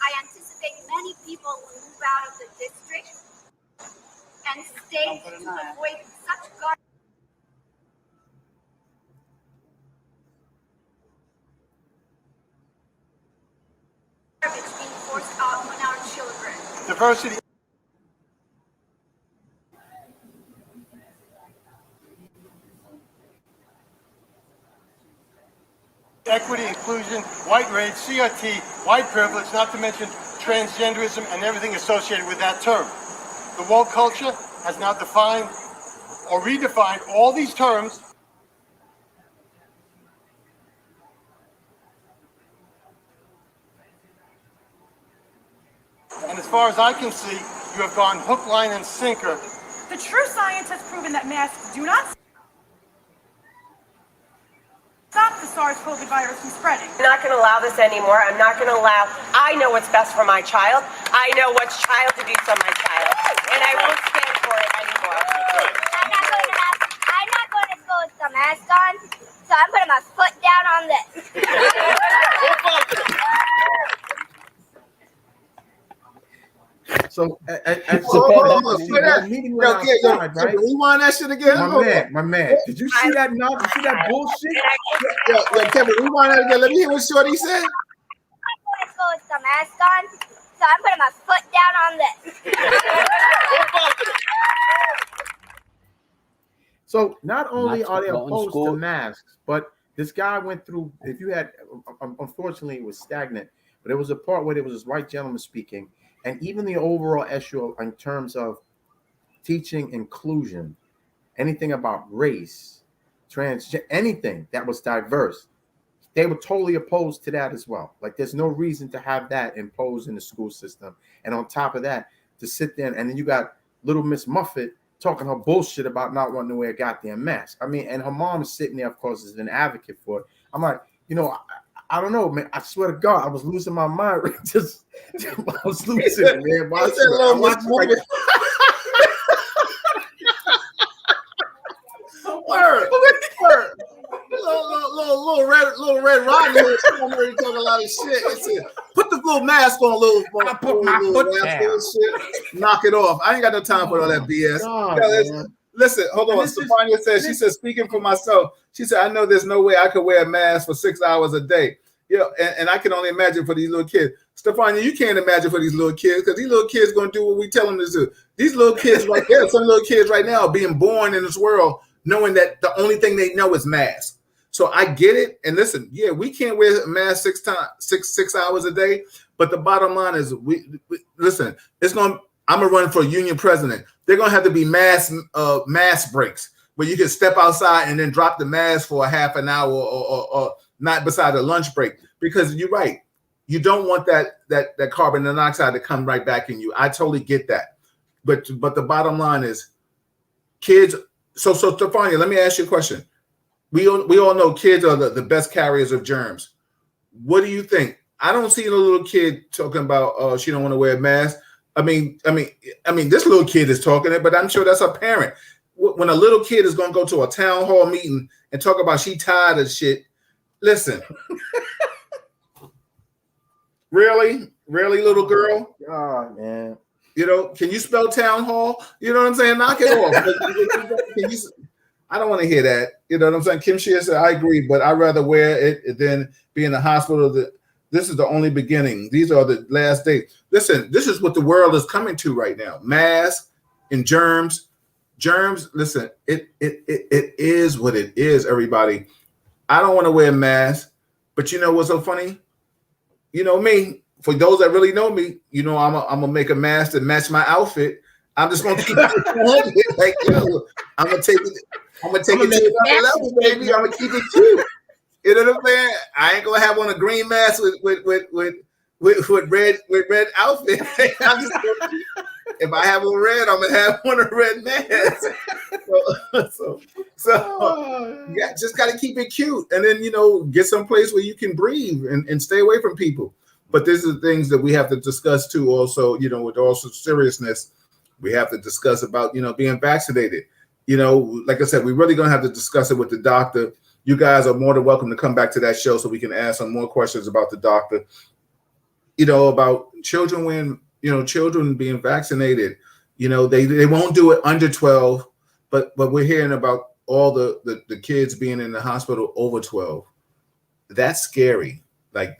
I anticipate many people will move out of the district and stay to avoid such garbage. Being forced out on our children. Diversity. Equity, inclusion, white race, CRT, white privilege, not to mention transgenderism and everything associated with that term. The woke culture has now defined or redefined all these terms. And as far as I can see, you have gone hook, line, and sinker. The true science has proven that masks do not stop the SARS-CoV virus from spreading. I'm not going to allow this anymore. I'm not going to allow. I know what's best for my child. I know what's child abuse on my child. And I won't stand for it anymore. I'm not going to school with the mask on, so I'm putting my foot down on this. So, Meeting rewind that shit again. My man. Did you see that? Did you see that bullshit? Yo, Kevin, rewind that again. Let me hear what Shorty said. I'm going to school with the mask on, so I'm putting my foot down on this. So not only are they Not going to opposed to school. masks, but this guy went through. If you had, unfortunately, it was stagnant. But there was a part where there was this white gentleman speaking, and even the overall issue in terms of teaching inclusion, anything about race, anything that was diverse, they were totally opposed to that as well. Like, there's no reason to have that imposed in the school system. And on top of that, to sit there and then you got little Miss Muffet talking her bullshit about not wanting to wear a goddamn mask. I mean, and her mom is sitting there, of course, as an advocate for it. I'm like, I don't know, man. I swear to God, I was losing my mind. Just I was losing it, man. Watching it. I watched it like, Word. Little red riding hood. I'm already talking a lot of shit. It said, put the little mask on, I put my foot down. Shit. Knock it off. I ain't got no time for all that BS. God, Listen, hold on. Stefania said, she said, speaking for myself, she said, I know there's no way I could wear a mask for 6 hours a day. And I can only imagine for these little kids. Stefania, you can't imagine for these little kids because these little kids going to do what we tell them to do. These little kids right there, some little kids right now are being born in this world knowing that the only thing they know is masks. So I get it. And listen, yeah, we can't wear a mask 6 hours a day. But the bottom line is, listen, I'm gonna run for union president. They're gonna have to be mask breaks where you can step outside and then drop the mask for a half an hour or not beside a lunch break. Because you're right, you don't want that carbon monoxide to come right back in you. I totally get that. But the bottom line is, kids. So Stefania, let me ask you a question. We all know kids are the best carriers of germs. What do you think? I don't see a little kid talking about she don't want to wear a mask. I mean, this little kid is talking it, but I'm sure that's her parent. When a little kid is going to go to a town hall meeting and talk about she tired of shit, listen. Really, little girl? God, man. Can you spell town hall? You know what I'm saying? Knock it off. I don't want to hear that. You know what I'm saying? Kim Shear said, I agree, but I'd rather wear it than be in the hospital. This is the only beginning. These are the last days. Listen, this is what the world is coming to right now. Masks and germs. Listen, it is what it is, everybody. I don't want to wear a mask, but you know what's so funny? You know me. For those that really know me, I'm gonna make a mask to match my outfit. I'm just gonna keep it like, I'm gonna take it to another level, baby. I'm gonna keep it cute. You know what I'm saying? I ain't gonna have on a green mask with red outfit. If I have on red, I'm gonna have on a red mask. So yeah, just gotta keep it cute, and then get someplace where you can breathe and stay away from people. But these are things that we have to discuss too. Also, with also seriousness, we have to discuss about being vaccinated. Like I said, we're really gonna have to discuss it with the doctor. You guys are more than welcome to come back to that show so we can ask some more questions about the doctor. About children when children being vaccinated. They won't do it under 12, but we're hearing about all the kids being in the hospital over 12. That's scary. Like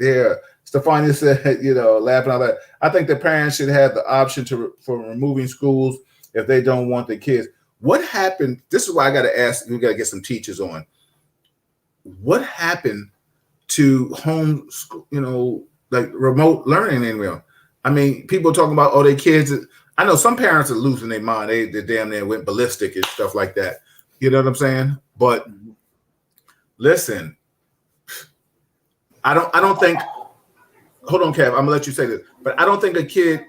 Stefania said, laughing out loud. I think the parents should have the option for removing schools if they don't want the kids. What happened? This is why I got to ask. We got to get some teachers on. What happened to home school? Like remote learning in real. I mean, people talking about their kids. I know some parents are losing their mind. They damn near went ballistic and stuff like that. You know what I'm saying? But listen, I don't think. Hold on, Kev. I'm gonna let you say this, but I don't think a kid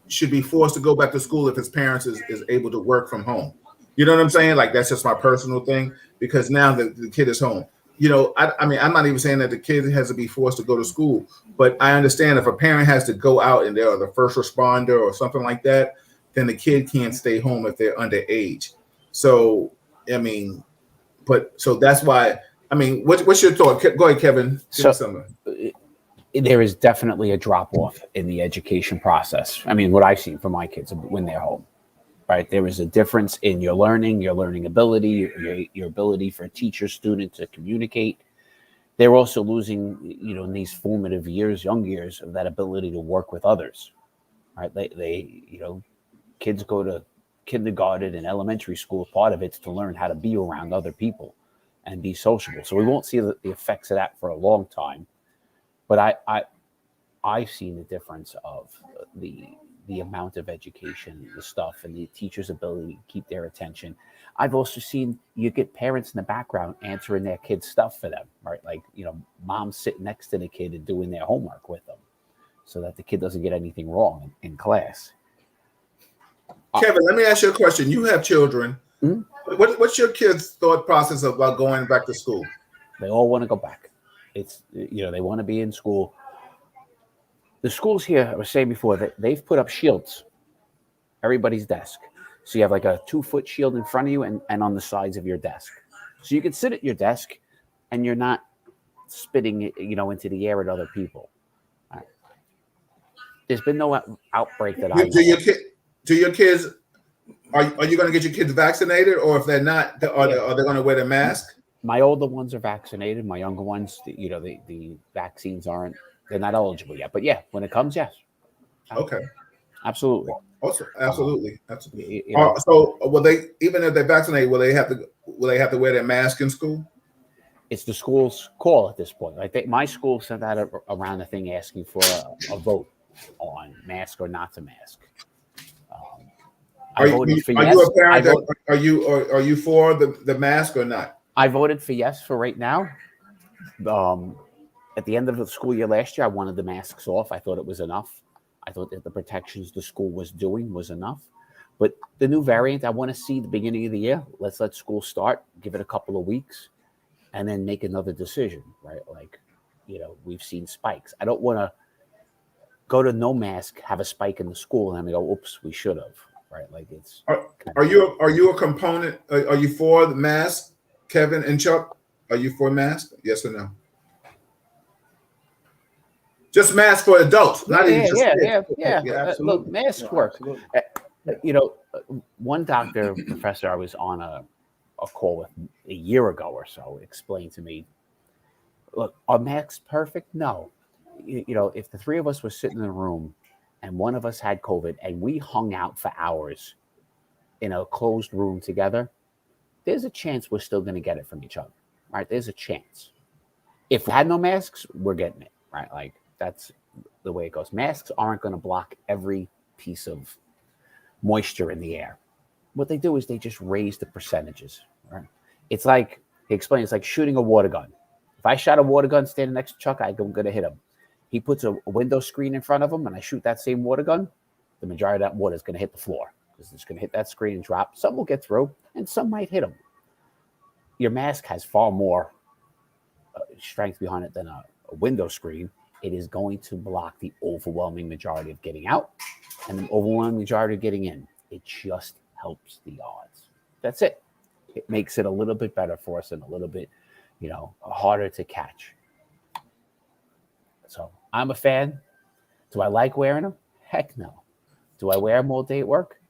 should be forced to go back to school if his parents is able to work from home. You know what I'm saying? Like that's just my personal thing because now the kid is home. I mean, I'm not even saying that the kid has to be forced to go to school, but I understand if a parent has to go out and they're the first responder or something like that, then the kid can't stay home if they're underage. So, I mean, so that's why, I mean, what's your thought? Go ahead, Kevin. There is definitely a drop off in the education process. I mean, what I've seen from my kids when they're home. Right, there is a difference in your learning ability, your ability for a teacher, student to communicate. They're also losing, in these formative years, young years, of that ability to work with others. Right, they kids go to kindergarten and elementary school. Part of it's to learn how to be around other people and be sociable. So we won't see the effects of that for a long time. But I've seen the difference of the amount of education, the stuff, and the teacher's ability to keep their attention. I've also seen you get parents in the background answering their kids' stuff for them, right? Like, mom sitting next to the kid and doing their homework with them so that the kid doesn't get anything wrong in class. Kevin, let me ask you a question. You have children. Mm-hmm. What's your kids' thought process about going back to school? They all want to go back. It's, they want to be in school. The schools here, I was saying before, that they've put up shields, everybody's desk. So you have like a 2-foot shield in front of you and on the sides of your desk. So you can sit at your desk and you're not spitting, into the air at other people. Right. There's been no outbreak that I know. Do your kids, are you going to get your kids vaccinated, or if they're not, are they going to wear the mask? My older ones are vaccinated. My younger ones, the vaccines they're not eligible yet. But yeah, when it comes, yes. Okay. Absolutely. Also, absolutely. So will they, even if they're vaccinated, will they have to wear their mask in school? It's the school's call at this point. I think my school sent out around the thing asking for a vote on mask or not to mask. I voted for yes. Are you a parent? Are you for the mask or not? I voted for yes for right now. At the end of the school year last year, I wanted the masks off. I thought it was enough. I thought that the protections the school was doing was enough. But the new variant, I want to see the beginning of the year. Let's let school start, give it a couple of weeks, and then make another decision, right? Like, we've seen spikes. I don't want to go to no mask, have a spike in the school, and then go, oops, we should have, right? Like it's. Are you a component? Are you for the mask, Kevin and Chuck? Are you for mask? Yes or no? Just masks for adults, not even just kids. Yeah. Look, masks work. One professor I was on a call with a year ago or so explained to me, look, are masks perfect? No. If the three of us were sitting in a room and one of us had COVID and we hung out for hours in a closed room together, there's a chance we're still going to get it from each other, right? There's a chance. If we had no masks, we're getting it, right? Like, that's the way it goes. Masks aren't going to block every piece of moisture in the air. What they do is they just raise the percentages, right? It's like, he explained, it's like shooting a water gun. If I shot a water gun standing next to Chuck, I'm going to hit him. He puts a window screen in front of him and I shoot that same water gun, the majority of that water is going to hit the floor because it's going to hit that screen and drop. Some will get through and some might hit him. Your mask has far more strength behind it than a window screen. It is going to block the overwhelming majority of getting out and the overwhelming majority of getting in. It just helps the odds. That's it. It makes it a little bit better for us and a little bit, harder to catch. So I'm a fan. Do I like wearing them? Heck no. Do I wear them all day at work?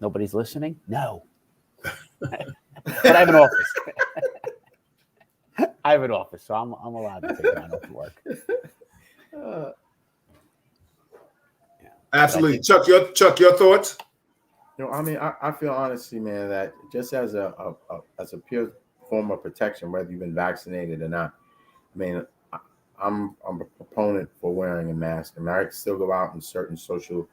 Nobody's listening? No. But I have an office. I have an office, so I'm allowed to take mine off to work. Absolutely. Chuck, your thoughts? I feel honestly, man, that just as a pure form of protection, whether you've been vaccinated or not, I'm a proponent for wearing a mask. I still go out in certain social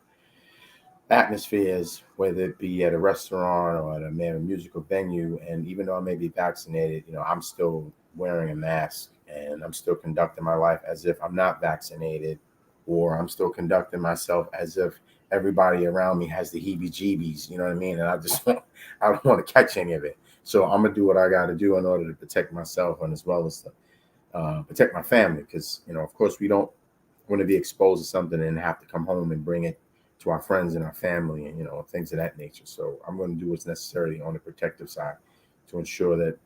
atmospheres, whether it be at a restaurant or at a musical venue. And even though I may be vaccinated, I'm still wearing a mask and I'm still conducting my life as if I'm not vaccinated, or I'm still conducting myself as if everybody around me has the heebie-jeebies, you know what I mean? And I don't want to catch any of it. So I'm going to do what I got to do in order to protect myself and as well as to protect my family. Because, of course, we don't want to be exposed to something and have to come home and bring it to our friends and our family and, things of that nature. So I'm going to do what's necessary on the protective side to ensure that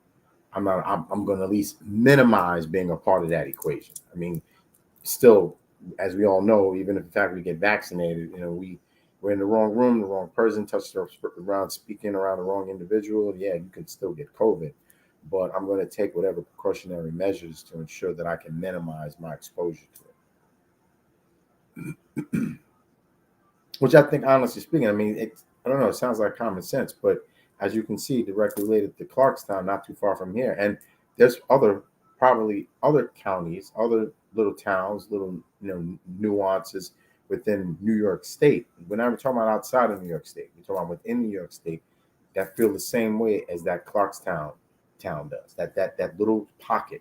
I'm going to at least minimize being a part of that equation. Still, as we all know, even if in fact we get vaccinated, we're in the wrong room, the wrong person, touched around, speaking around the wrong individual. Yeah, you can still get COVID, but I'm going to take whatever precautionary measures to ensure that I can minimize my exposure to it. Which I think, honestly speaking, I don't know, it sounds like common sense, but as you can see, directly related to Clarkstown, not too far from here, and there's probably other counties, other little towns, little nuances within New York State. We're not talking about outside of New York State. We're talking about within New York State that feel the same way as that Clarkstown town does. That little pocket.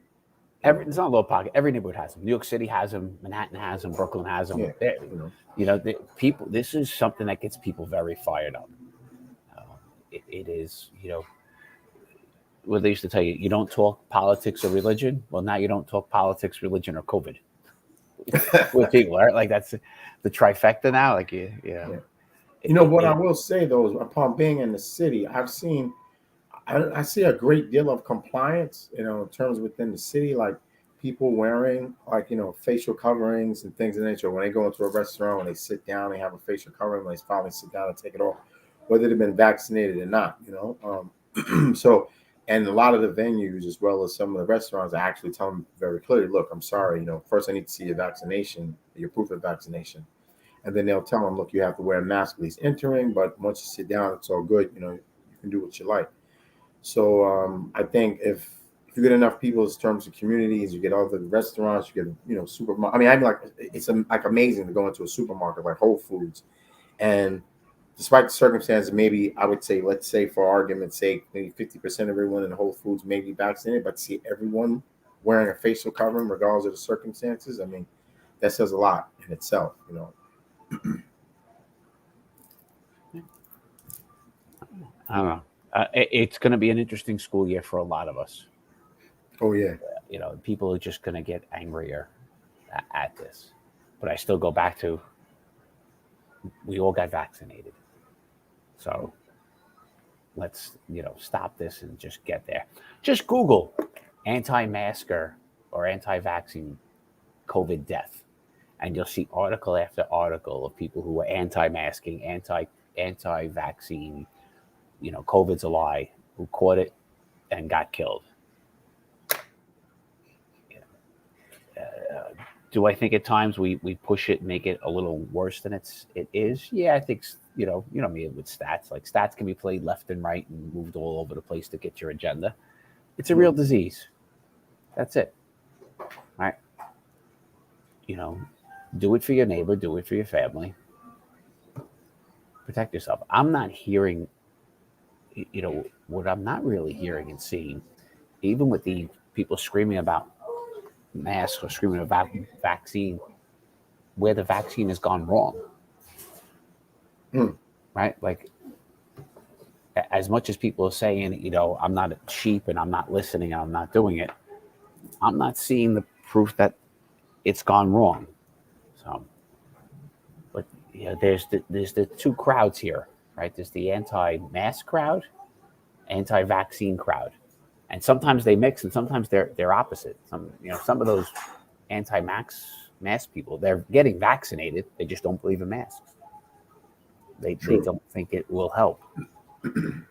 It's not a little pocket. Every neighborhood has them. New York City has them. Manhattan has them. Brooklyn has them. Yeah, the people. This is something that gets people very fired up. It is, what they used to tell you, you don't talk politics or religion. Well, now you don't talk politics, religion, or COVID with people, right? Like that's the trifecta now. Like, Yeah. You know what I will say though is upon being in the city, I see a great deal of compliance, you know, in terms within the city, like people wearing like, you know, facial coverings and things of that nature. When they go into a restaurant, when they sit down, they have a facial covering. When they finally sit down and take it off, whether they've been vaccinated or not, you know. So, and a lot of the venues, as well as some of the restaurants, I actually tell them very clearly, look, I'm sorry, you know, first I need to see your vaccination, your proof of vaccination. And then they'll tell them, look, you have to wear a mask at least entering, but once you sit down, it's all good. You know, you can do what you like. So I think if you get enough people in terms of communities, you get all the restaurants, you get, you know, supermarket. I mean, I'm like, it's like amazing to go into a supermarket like Whole Foods, and despite the circumstances, maybe I would say, let's say for argument's sake, maybe 50% of everyone in Whole Foods may be vaccinated, but to see everyone wearing a facial covering regardless of the circumstances, I mean, that says a lot in itself, you know. I don't know. It's going to be an interesting school year for a lot of us. Oh yeah. You know, people are just going to get angrier at this. But I still go back to, we all got vaccinated. So let's, you know, stop this and just get there. Just Google anti-masker or anti-vaccine COVID death, and you'll see article after article of people who were anti-masking, anti-vaccine, you know, COVID's a lie, who caught it and got killed. Do I think at times we push it and make it a little worse than it is? Yeah, I think, you know me with stats. Like, stats can be played left and right and moved all over the place to get your agenda. It's a real disease. That's it. All right. You know, do it for your neighbor, do it for your family. Protect yourself. I'm not hearing, you know, what I'm not really hearing and seeing, even with the people screaming about masks or screaming about vaccine, where the vaccine has gone wrong. Right? Like, as much as people are saying, you know, I'm not cheap and I'm not listening and I'm not doing it, I'm not seeing the proof that it's gone wrong. So, but you know, there's the two crowds here, right? There's the anti-mask crowd, anti-vaccine crowd, and sometimes they mix, and sometimes they're opposite. Some of those anti-mask people, they're getting vaccinated, they just don't believe in masks. They don't think it will help. You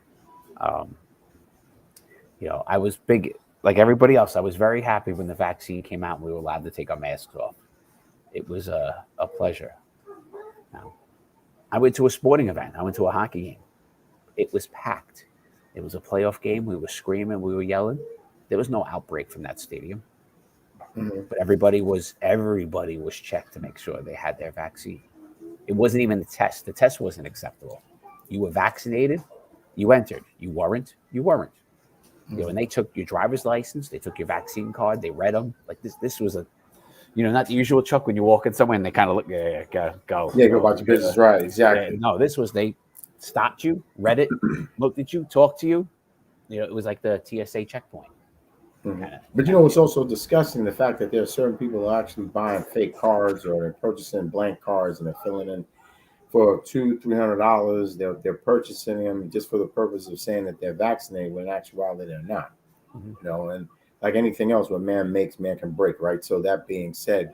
know, I was big, like everybody else. I was very happy when the vaccine came out and we were allowed to take our masks off. It was a pleasure. Now, I went to a sporting event. I went to a hockey game. It was packed. It was a playoff game. We were screaming. We were yelling. There was no outbreak from that stadium. But everybody was checked to make sure they had their vaccine. It wasn't even the test. The test wasn't acceptable. You were vaccinated, you entered. You weren't, you weren't. You know, and they took your driver's license, they took your vaccine card, they read them. Like this was a, you know, not the usual, Chuck, when you walk in somewhere and they kind of look, go. Yeah, go about your business, right? Exactly. No, this was, they stopped you, read it, looked at you, talked to you. You know, it was like the TSA checkpoint. But you know, it's also disgusting the fact that there are certain people who are actually buying fake cards, or they're purchasing blank cards and they're filling in for $200-300. They're purchasing them just for the purpose of saying that they're vaccinated, when in actuality they're not. You know, and like anything else, what man makes, man can break, right? So that being said,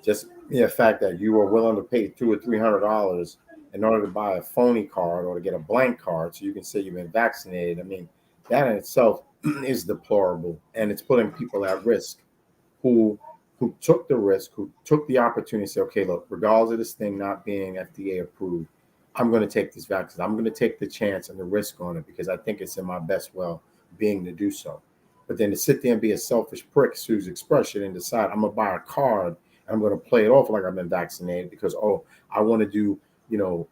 just the fact that you are willing to pay $200 or $300 in order to buy a phony card or to get a blank card so you can say you've been vaccinated, I mean, that in itself is deplorable, and it's putting people at risk who took the risk, who took the opportunity to say, okay, look, regardless of this thing not being FDA approved, I'm going to take this vaccine. I'm going to take the chance and the risk on it because I think it's in my best well-being to do so. But then to sit there and be a selfish prick, Sue's expression, and decide I'm going to buy a card and I'm going to play it off like I've been vaccinated because, oh, I want to do, you know,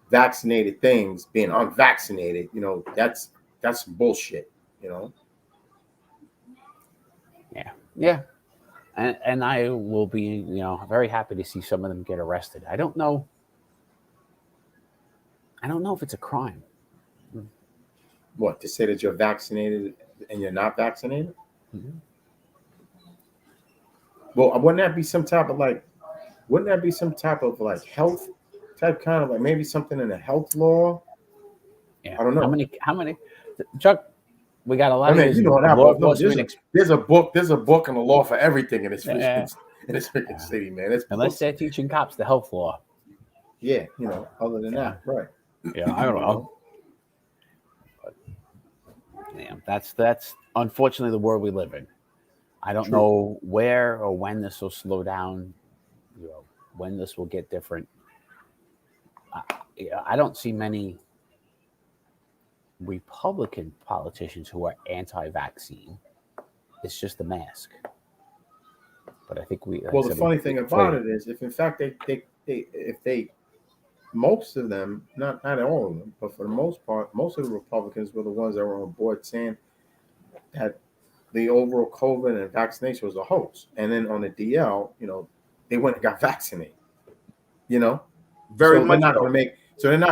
vaccinated things being unvaccinated, you know, that's bullshit, you know? Yeah. And I will be, you know, very happy to see some of them get arrested. I don't know if it's a crime. What, to say that you're vaccinated and you're not vaccinated? Mm-hmm. Well, wouldn't that be some type of like health type kind of like maybe something in the health law? Yeah. I don't know. How many? Chuck, we got a lot I of mean, years you know of what I law both know. enforcement. There's a book and a law for everything in this Yeah. freaking city, man. It's Unless they're teaching cops the health law. yeah, you know, other than that, right. Yeah, I don't know. But, yeah, that's unfortunately the world we live in. I don't know where or when this will slow down, you know, when this will get different. I don't see many Republican politicians who are anti-vaccine. It's just the mask. But I think Well, the funny thing about it is, if in fact they most of them, not all of them, but for the most part, most of the Republicans were the ones that were on board saying that the overall COVID and vaccination was a hoax. And then on the DL, you know, they went and got vaccinated. You know, Very so much they're not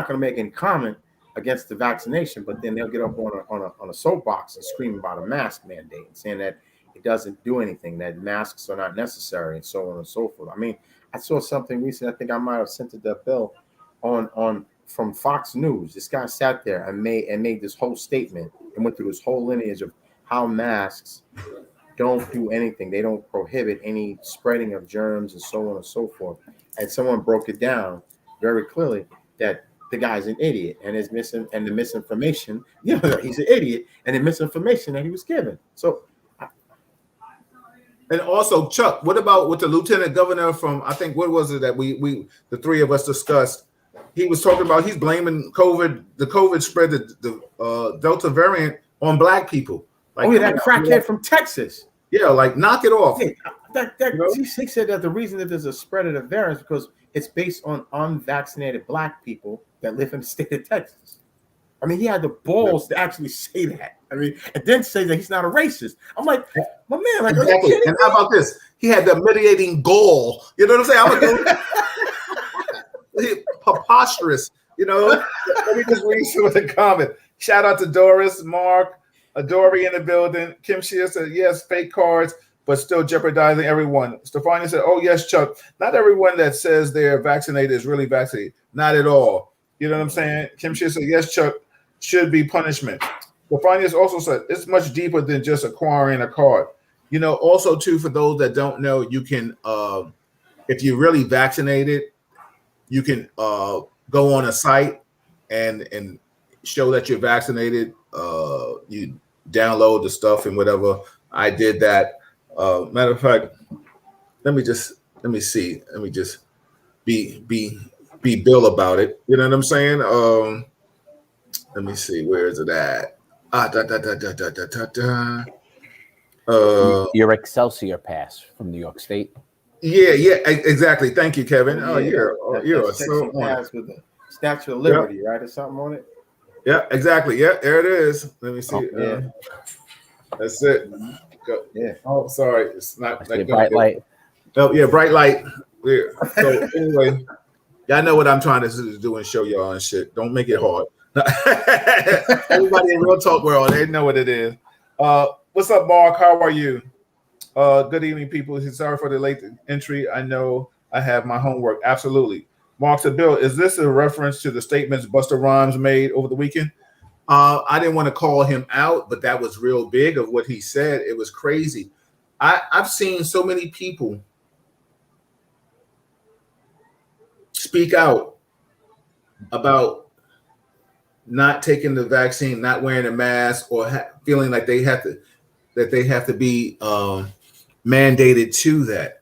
going to make any comment against the vaccination, but then they'll get up on a soapbox and scream about a mask mandate and saying that it doesn't do anything, that masks are not necessary, and so on and so forth. I mean, I saw something recently. I think I might have sent it to Bill on from Fox News. This guy sat there and made this whole statement and went through this whole lineage of how masks don't do anything. They don't prohibit any spreading of germs and so on and so forth. And someone broke it down very clearly that the guy's an idiot and is missing and the misinformation. You know, he's an idiot and the misinformation that he was given. So. And also, Chuck, what about with the lieutenant governor from, I think, what was it that we the three of us discussed? He was talking about he's blaming the COVID spread, the Delta variant on black people. Like, that crackhead from Texas. Yeah, like knock it off. He said that the reason that there's a spread of the variant is because it's based on unvaccinated black people that live in the state of Texas. I mean, he had the balls to actually say that. I mean, and then say that he's not a racist. I'm like, my man, like, exactly. Are you kidding me? How about this? He had the mitigating gall. You know what I'm saying? Preposterous. You know. Let me just read some of the comment. Shout out to Doris, Mark, Adori in the building. Kim Shear said, yes, fake cards, but still jeopardizing everyone. Stefania said, oh, yes, Chuck. Not everyone that says they're vaccinated is really vaccinated. Not at all. You know what I'm saying? Kim Shear said, yes, Chuck, should be punishment. Stefania also said, it's much deeper than just acquiring a card. You know, also, too, for those that don't know, you can, if you're really vaccinated, you can go on a site and show that you're vaccinated. You download the stuff and whatever. I did that. Matter of fact, let me just be Bill about it. You know what I'm saying? Let me see. Where is it at? Your Excelsior pass from New York State. Yeah, exactly. Thank you, Kevin. Oh, you're so pass with the Statue of Liberty, right, or something on it. Yeah, exactly. Yeah, there it is. Let me see. Yeah. That's it. Go. Yeah. Oh, sorry. It's not like bright light. Oh, yeah, bright light. Yeah. So anyway, y'all know what I'm trying to do and show y'all and shit. Don't make it hard. Everybody in Real Talk world, they know what it is. What's up, Mark? How are you? Good evening, people. Sorry for the late entry. I know I have my homework. Absolutely. Mark said, Bill, is this a reference to the statements Busta Rhymes made over the weekend? I didn't want to call him out, but that was real big of what he said. It was crazy. I've seen so many people speak out about not taking the vaccine, not wearing a mask, or feeling like they have to be mandated to that.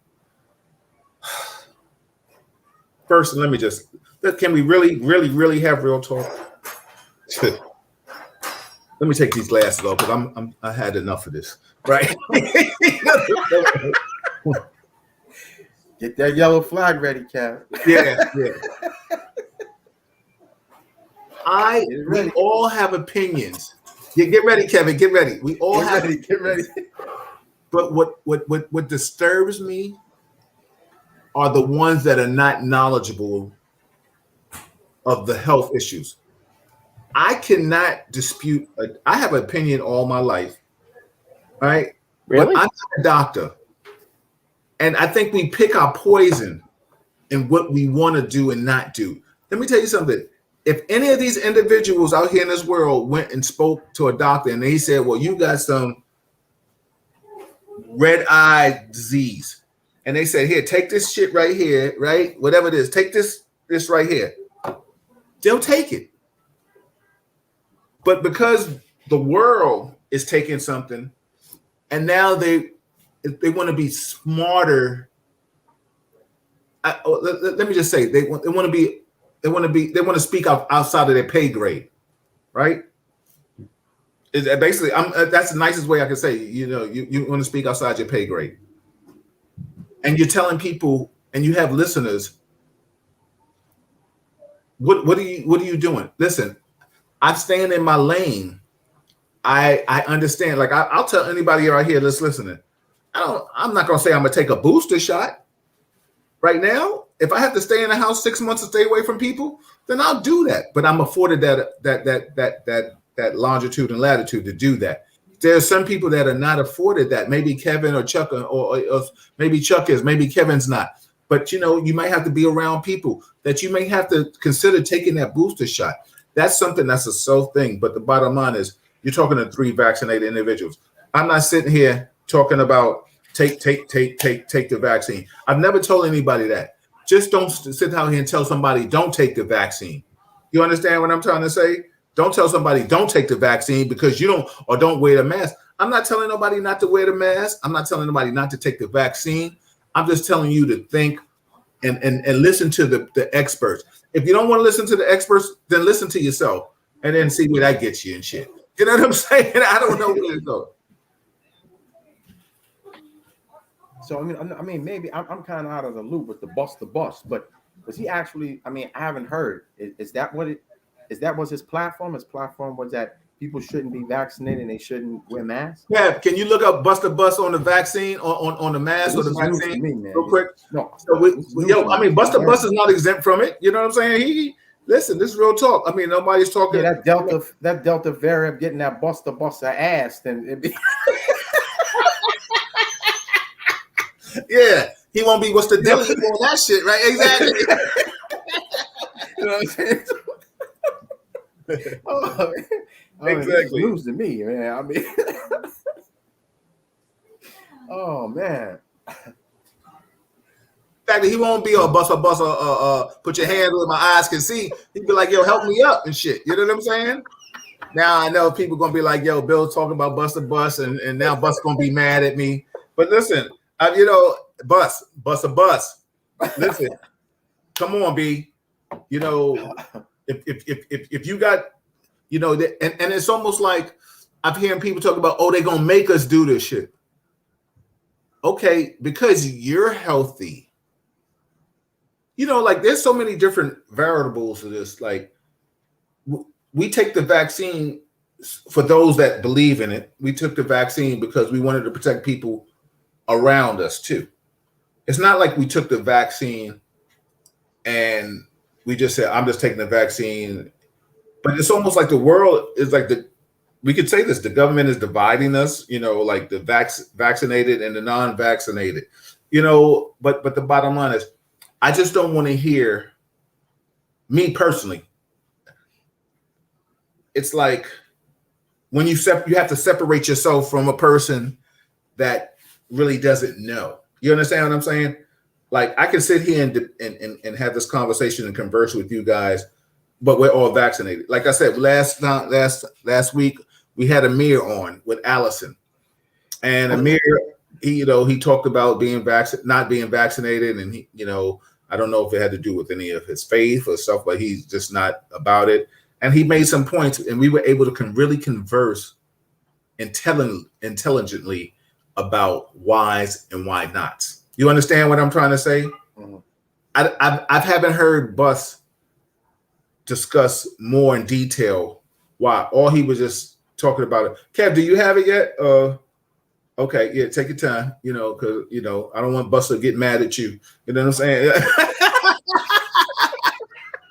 First, can we really have real talk? Let me take these glasses off because I had enough of this, right? Get that yellow flag ready, Kev. Yeah. We all have opinions. Get ready, Kevin. Get ready. We all get ready. But what disturbs me are the ones that are not knowledgeable of the health issues. I cannot dispute. I have an opinion all my life, right? Really? But I'm not a doctor. And I think we pick our poison in what we want to do and not do. Let me tell you something. If any of these individuals out here in this world went and spoke to a doctor and they said, well, you got some red eye disease. And they said, here, take this shit right here, right? Whatever it is, take this right here. They'll take it. But because the world is taking something, and now they want to be smarter. Let me just say, they want to speak outside of their pay grade, right? Basically, that's the nicest way I can say. You want to speak outside your pay grade, and you're telling people, and you have listeners. What are you doing? Listen, I'm staying in my lane. I understand. Like I'll tell anybody right here that's listening. I'm not gonna say I'm gonna take a booster shot right now. If I have to stay in the house 6 months to stay away from people, then I'll do that. But I'm afforded that longitude and latitude to do that. There are some people that are not afforded that. Maybe Kevin or Chuck or maybe Chuck is, maybe Kevin's not. But you might have to be around people that you may have to consider taking that booster shot. That's something that's a so thing. But the bottom line is you're talking to 3 vaccinated individuals. I'm not sitting here talking about take the vaccine. I've never told anybody that. Just don't sit down here and tell somebody don't take the vaccine. You understand what I'm trying to say? Don't tell somebody don't take the vaccine because you don't wear the mask. I'm not telling nobody not to wear the mask. I'm not telling nobody not to take the vaccine. I'm just telling you to think and listen to the experts. If you don't want to listen to the experts, then listen to yourself and then see where that gets you and shit. You know what I'm saying? I don't know where to go. So I mean, maybe I'm kind of out of the loop with the bus, but was he actually? I mean, I haven't heard. Is that what was his platform? His platform was that people shouldn't be vaccinated and they shouldn't wear masks. Yeah, can you look up bust the bus on the vaccine on the mask or the vaccine me, man. real quick? No, I mean, bust the bus is not exempt from it. You know what I'm saying? Listen, this is real talk. I mean, nobody's talking. Yeah, that Delta variant getting that bust ass, then it'd be. Yeah, he won't be. What's the deal? You doing that shit, right? Exactly. You know what I'm saying? Oh, exactly. News to me, man. I mean, oh man. Exactly. He won't be a bus. Put your hand where my eyes can see. He'd be like, yo, help me up and shit. You know what I'm saying? Now I know people gonna be like, yo, Bill's talking about bust a bus, and now Bus gonna be mad at me. But listen. Bus a bus. Listen, come on, B. If you got, and it's almost like I'm hearing people talk about, oh, they're gonna make us do this shit. Okay, because you're healthy. Like there's so many different variables to this. Like we take the vaccine for those that believe in it. We took the vaccine because we wanted to protect people around us too. It's not like we took the vaccine and we just said, I'm just taking the vaccine. But it's almost like the world is like we could say this, the government is dividing us, like the vaccinated and the non-vaccinated, but the bottom line is, I just don't want to hear, me personally, it's like when you have to separate yourself from a person that really doesn't know. You understand what I'm saying? Like I can sit here and have this conversation and converse with you guys, but we're all vaccinated. Like I said, last week we had Amir on with Allison, and Amir, he talked about not being vaccinated, and he, I don't know if it had to do with any of his faith or stuff, but he's just not about it. And he made some points, and we were able to really converse intelligently about whys and why nots. You understand what I'm trying to say? Mm-hmm. I haven't heard Bus discuss more in detail why. All he was just talking about it. Kev, do you have it yet? Okay, yeah, take your time. Because I don't want Bus to get mad at you. You know what I'm saying?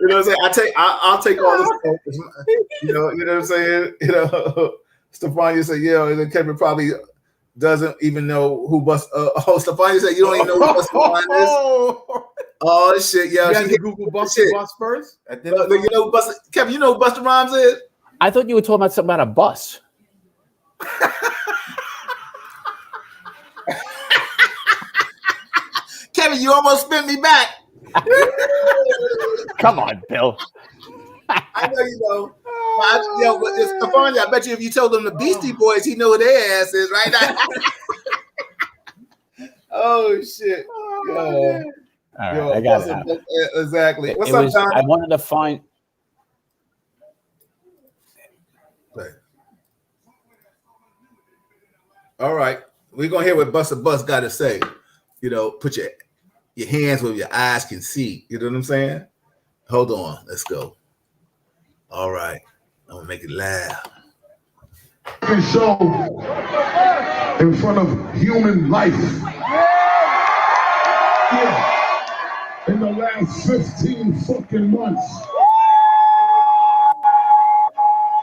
You know what I'm saying? I'll take all this. You know what I'm saying? Stefania said, yeah, and then Kevin probably doesn't even know who Stefania said you don't even know who Busta Rhymes is. Oh shit, yo. You had to Google Busta Bus first? You know Kevin, you know who Busta Rhymes is? I thought you were talking about something about a bus. Kevin, you almost spit me back. Come on, Bill. I know you know. But Stefania, I bet you if you told them the Beastie Boys, he know who their ass is right now. Oh shit. All right, I got it. Exactly. What's up, Don? I wanted to find. All right, we're gonna hear what Busta Bus got to say. You know, put your hands where your eyes can see. You know what I'm saying? Hold on, let's go. All right, I'm gonna make it loud. Show in front of human life. Yeah. In the last 15 fucking months,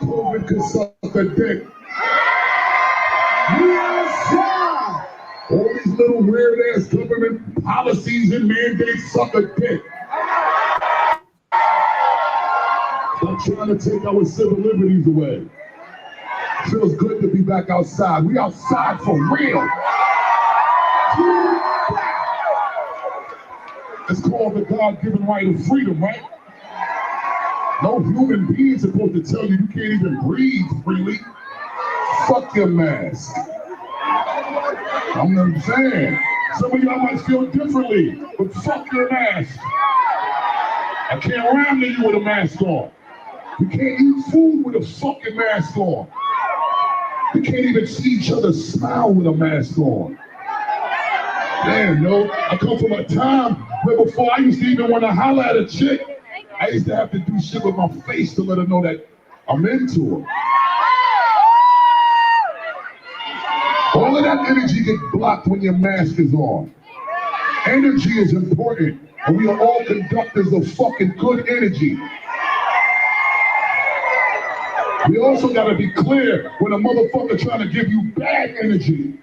COVID could suck a dick. Yes, all these little weird ass government policies and mandates suck a dick. I'm trying to take our civil liberties away. Feels good to be back outside. We outside for real. It's called the God-given right of freedom, right? No human being is supposed to tell you you can't even breathe freely. Fuck your mask. I'm not saying. Some of y'all might feel differently, but fuck your mask. I can't rhyme to you with a mask on. You can't eat food with a fucking mask on. You can't even see each other smile with a mask on. Damn, no. I come from a time where before I used to even want to holler at a chick, I used to have to do shit with my face to let her know that I'm into her. All of that energy gets blocked when your mask is on. Energy is important, and we are all conductors of fucking good energy. We also gotta be clear when a motherfucker trying to give you bad energy.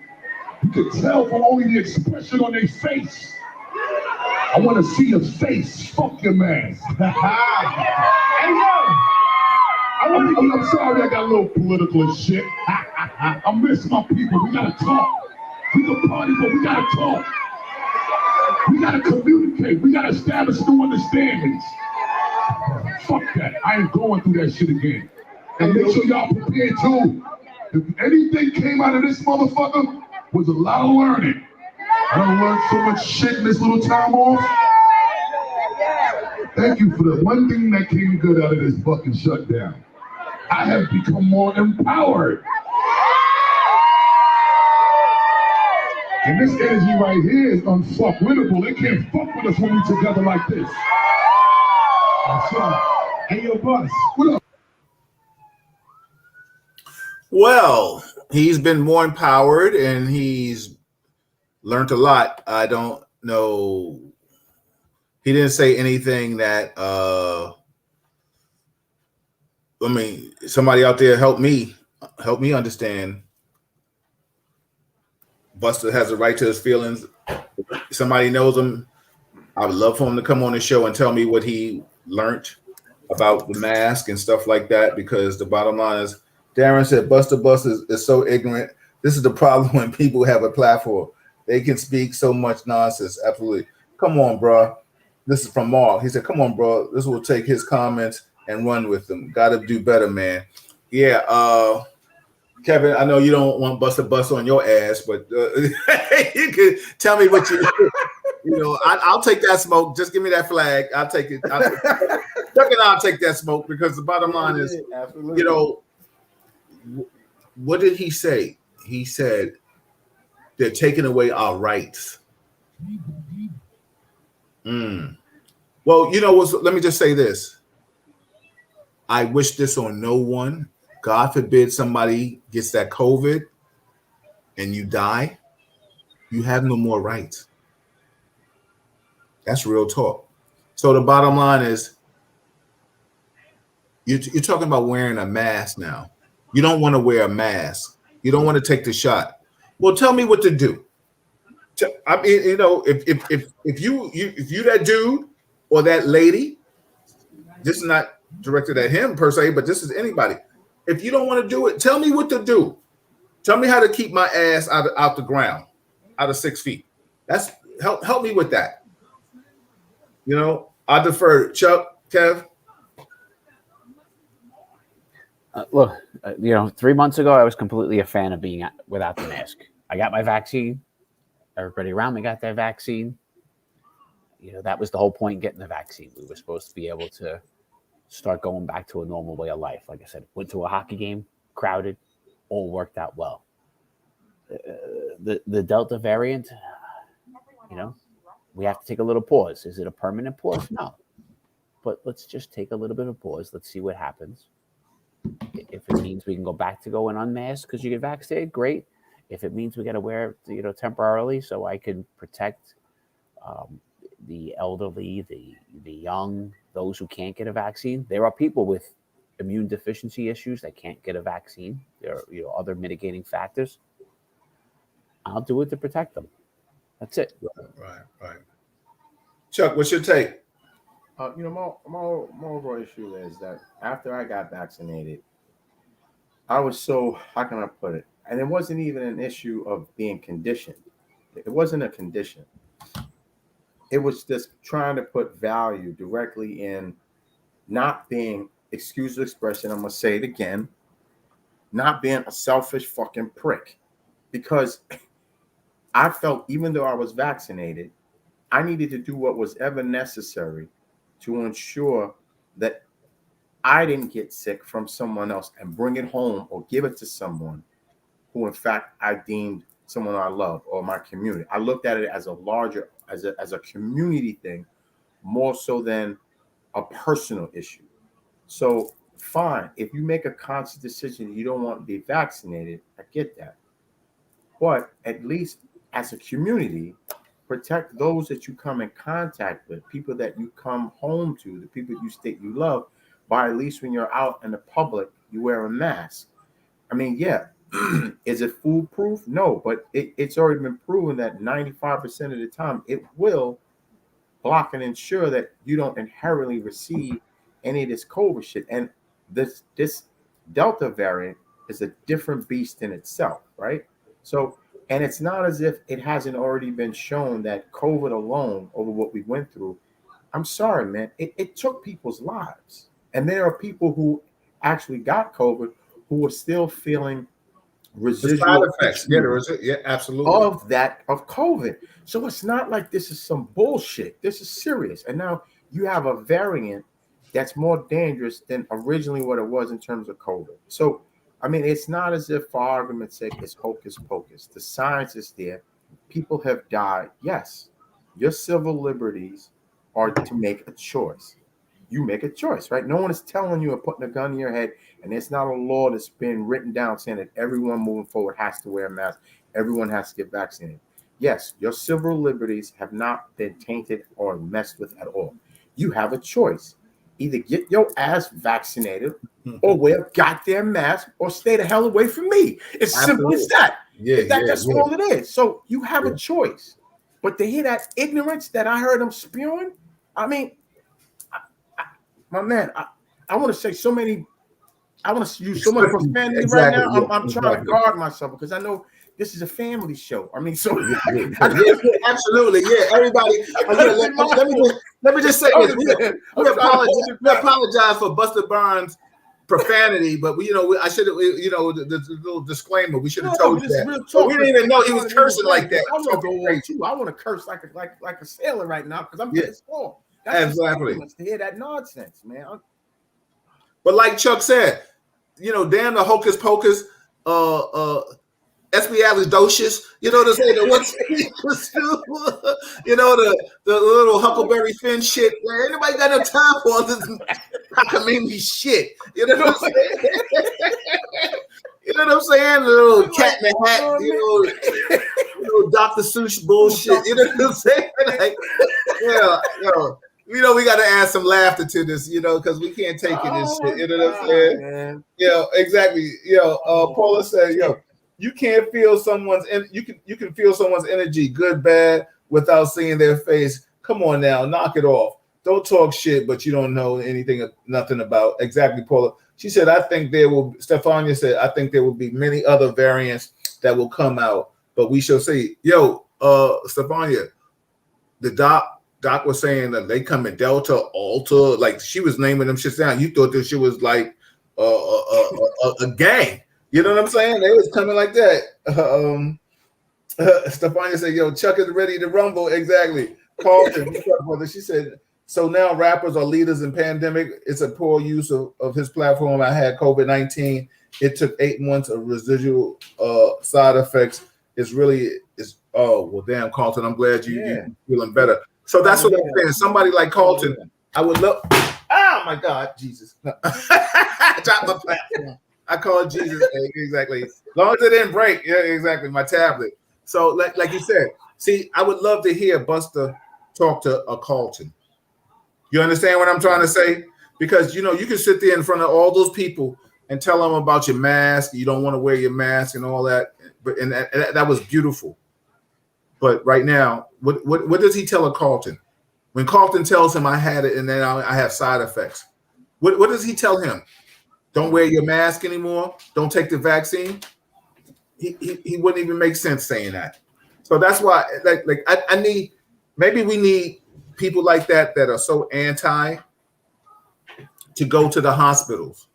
You can tell from only the expression on their face. I want to see your face. Fuck your mask. Hey yo, I'm sorry I got a little political and shit. I miss my people. We gotta talk. We can party, but we gotta talk. We gotta communicate. We gotta establish new understandings. Fuck that. I ain't going through that shit again. And make sure y'all prepared too. If anything came out of this motherfucker, was a lot of learning. I done learned so much shit in this little time off. Thank you for the one thing that came good out of this fucking shutdown. I have become more empowered. And this energy right here is unfuckwittable. They can't fuck with us when we together like this. That's right. Hey, yo, Bus, what up? Well, he's been more empowered and he's learned a lot. I don't know. He didn't say anything that I mean, somebody out there help me understand. Busta has a right to his feelings. Somebody knows him. I would love for him to come on the show and tell me what he learned about the mask and stuff like that, because the bottom line is, Darren said Busta Bus is so ignorant. This is the problem when people have a platform. They can speak so much nonsense. Absolutely. Come on, bro. This is from Mark. He said, come on, bro. This will take his comments and run with them. Got to do better, man. Yeah. Kevin, I know you don't want Busta Bus on your ass, but you could tell me what you I'll take that smoke. Just give me that flag. I'll take it. I'll take that smoke, because the bottom line is, absolutely. What did he say? He said they're taking away our rights. Well, let me just say this. I wish this on no one. God forbid somebody gets that COVID and you die. You have no more rights. That's real talk. So the bottom line is, you're talking about wearing a mask now. You don't want to wear a mask. You don't want to take the shot. Well, tell me what to do. I mean, you know, if you that dude or that lady, this is not directed at him per se, but this is anybody. If you don't want to do it, tell me what to do. Tell me how to keep my ass out the ground, out of 6 feet. That's help me with that. You know, I defer. Chuck, Kev. Look, you know, 3 months ago, I was completely a fan of being without the mask. I got my vaccine. Everybody around me got their vaccine. You know, that was the whole point getting the vaccine. We were supposed to be able to start going back to a normal way of life. Like I said, went to a hockey game, crowded, all worked out well. The Delta variant, you know, we have to take a little pause. Is it a permanent pause? No. But let's just take a little bit of pause. Let's see what happens. If it means we can go back to going unmasked because you get vaccinated, great. If it means we got to wear it, you know, temporarily so I can protect the elderly, the young, those who can't get a vaccine. There are people with immune deficiency issues that can't get a vaccine. There are, you know, other mitigating factors. I'll do it to protect them. That's it. Right. Chuck, what's your take? You know, my overall issue is that after I got vaccinated, I was so, how can I put it? And it wasn't even an issue of being conditioned. It wasn't a condition. It was just trying to put value directly in not being, excuse the expression, I'm going to say it again, not being a selfish fucking prick. Because I felt, even though I was vaccinated, I needed to do what was ever necessary to ensure that I didn't get sick from someone else and bring it home or give it to someone who, in fact, I deemed someone I love or my community. I looked at it as a larger, as a community thing, more so than a personal issue. So fine, if you make a conscious decision you don't want to be vaccinated, I get that. But at least as a community, protect those that you come in contact with, people that you come home to, the people you state you love, by at least when you're out in the public, you wear a mask. I mean, yeah, is it foolproof? No, but it's already been proven that 95% of the time it will block and ensure that you don't inherently receive any of this COVID shit. And this Delta variant is a different beast in itself, right? So, and it's not as if it hasn't already been shown that COVID alone, over what we went through, I'm sorry, man, it took people's lives. And there are people who actually got COVID who are still feeling residual effects. Yeah, there is. Yeah, absolutely. Of COVID. So it's not like this is some bullshit. This is serious. And now you have a variant that's more dangerous than originally what it was in terms of COVID. So, I mean, it's not as if, for argument's sake, it's hocus pocus. The science is there. People have died. Yes, your civil liberties are to make a choice. You make a choice, right? No one is telling you or putting a gun in your head, and it's not a law that's been written down saying that everyone moving forward has to wear a mask. Everyone has to get vaccinated. Yes, your civil liberties have not been tainted or messed with at all. You have a choice. Either get your ass vaccinated or wear a goddamn mask or stay the hell away from me. It's simple as that. That's all it is. So you have a choice. But to hear that ignorance that I heard them spewing, I mean, my man, I want to say so many, I want to use so much profanity right now. I'm trying to guard myself because I know this is a family show. I mean, so absolutely, yeah. Everybody, let me just say this: we apologize for Buster Barnes' profanity, but I should have, the little disclaimer. We should have told you that. We didn't even know he was cursing like that. I want to go on too. I want to curse like a sailor right now because I'm getting small. Exactly. To hear that nonsense, man. But like Chuck said, damn the hocus pocus, espialidocious, to say that what's the little Huckleberry Finn shit. Man, anybody got no time for all this cockamamie shit? You know what I'm saying? You know what I'm saying? The little cat in the hat, Dr. Seuss bullshit. You know what I'm saying? Like, we got to add some laughter to this, because we can't take it this shit. You know what I'm saying? Man. Exactly. Paula said, You can't feel someone's you can feel someone's energy, good, bad, without seeing their face. Come on now, knock it off. Don't talk shit, but you don't know nothing about. Exactly, Paula. She said, Stefania said, I think there will be many other variants that will come out, but we shall see. Yo, Stefania, the doc was saying that they come in Delta, Alta, like she was naming them shit down. You thought this shit was like a gang. You know what I'm saying? They was coming like that. Stefania said, yo, Chuck is ready to rumble. Exactly. Carlton, she said, so now rappers are leaders in pandemic. It's a poor use of his platform. I had COVID-19. It took 8 months of residual side effects. Oh, well, damn, Carlton, I'm glad you're feeling better. So that's what I'm saying. Somebody like Carlton, I would love. Oh, my God, Jesus. I dropped my platform. I call it Jesus. Exactly. As long as it didn't break. Yeah, exactly. My tablet. So like you said, see, I would love to hear Buster talk to a Carlton. You understand what I'm trying to say? Because, you can sit there in front of all those people and tell them about your mask. You don't want to wear your mask and all that. And that was beautiful. But right now, what does he tell a Carlton? When Carlton tells him I had it and then I have side effects, what does he tell him? Don't wear your mask anymore. Don't take the vaccine. He wouldn't even make sense saying that. So that's why, maybe we need people like that are so anti to go to the hospitals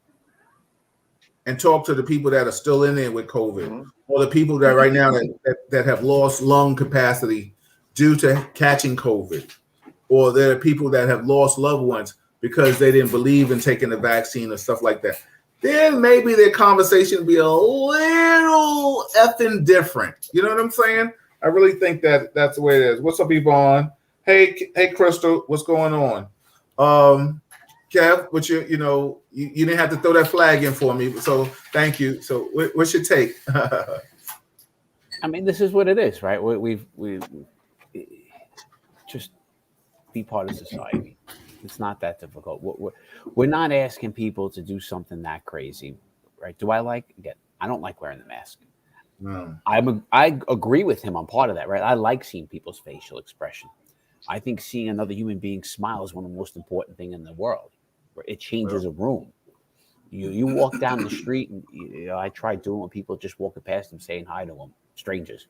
and talk to the people that are still in there with COVID, or the people that right now that have lost lung capacity due to catching COVID, or there are people that have lost loved ones because they didn't believe in taking the vaccine or stuff like that. Then maybe their conversation would be a little effing different. You know what I'm saying? I really think that's the way it is. What's up, Yvonne? Hey, Crystal, what's going on? Kev, what you didn't have to throw that flag in for me, so thank you. So what's your take? I mean, this is what it is, right? We just be part of society. It's not that difficult. We're not asking people to do something that crazy, right? I don't like wearing the mask. No. I agree with him on part of that, right? I like seeing people's facial expression. I think seeing another human being smile is one of the most important things in the world. It changes a room. You walk down the street, and I try doing when people just walking past them, saying hi to them, strangers,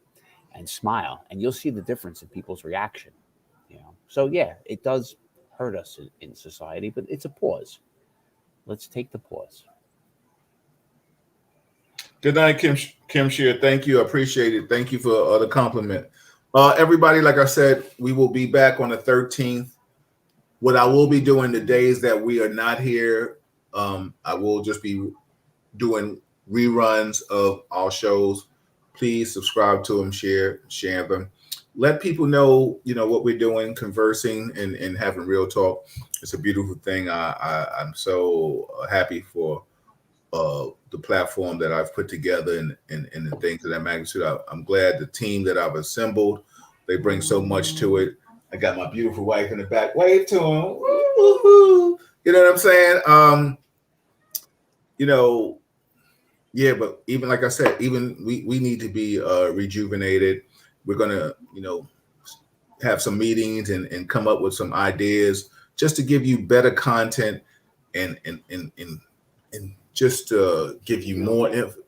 and smile, and you'll see the difference in people's reaction. So yeah, it does hurt us in society, but it's a pause. Let's take the pause. Good night, Kim Shear. Thank you. I appreciate it. Thank you for the compliment. Everybody, like I said, we will be back on the 13th. What I will be doing the days that we are not here, I will just be doing reruns of our shows. Please subscribe to them, share them. Let people know, what we're doing, conversing and having real talk. It's a beautiful thing. I'm so happy for the platform that I've put together and the things of that magnitude. I'm glad the team that I've assembled, they bring so much to it. I got my beautiful wife in the back. Wave to him. Woo-hoo-hoo. You know what I'm saying? Yeah, but even like I said, even we need to be rejuvenated. We're gonna, have some meetings and come up with some ideas just to give you better content and just give you more info.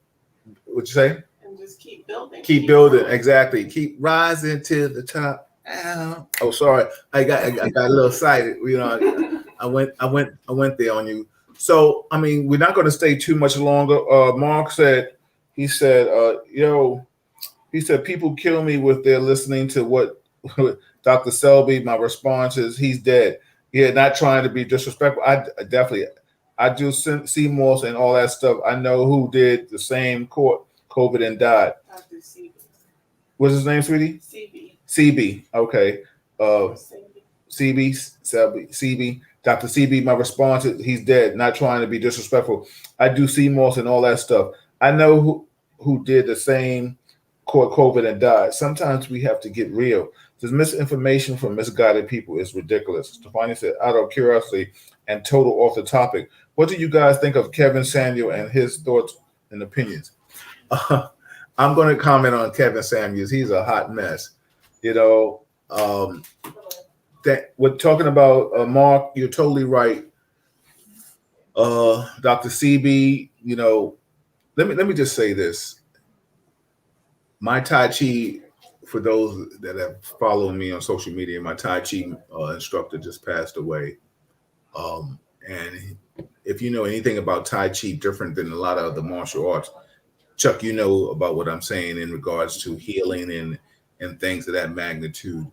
What'd you say? And just keep building. Keep building, exactly. Keep rising to the top. Oh, sorry, I got a little excited. I went there on you. So I mean, we're not going to stay too much longer. Mark said, he said, people kill me with their listening to what Dr. Selby. My response is, he's dead. Yeah, not trying to be disrespectful. I do see Morse and all that stuff. I know who did the same COVID and died. Dr. CB. What's his name, sweetie? CB. Okay. CB. Dr. CB, my response is, he's dead. Not trying to be disrespectful. I do see Morse and all that stuff. I know who did the same COVID and died. Sometimes we have to get real. This misinformation from misguided people is ridiculous. Stefani said, out of curiosity and total off the topic, what do you guys think of Kevin Samuel and his thoughts and opinions? I'm going to comment on Kevin Samuels. He's a hot mess. You know, that we're talking about, Mark, you're totally right. Dr. CB, you know, let me just say this. My Tai Chi, for those that have followed me on social media, my Tai Chi instructor just passed away. And if you know anything about Tai Chi, different than a lot of other martial arts, Chuck, you know about what I'm saying in regards to healing and things of that magnitude.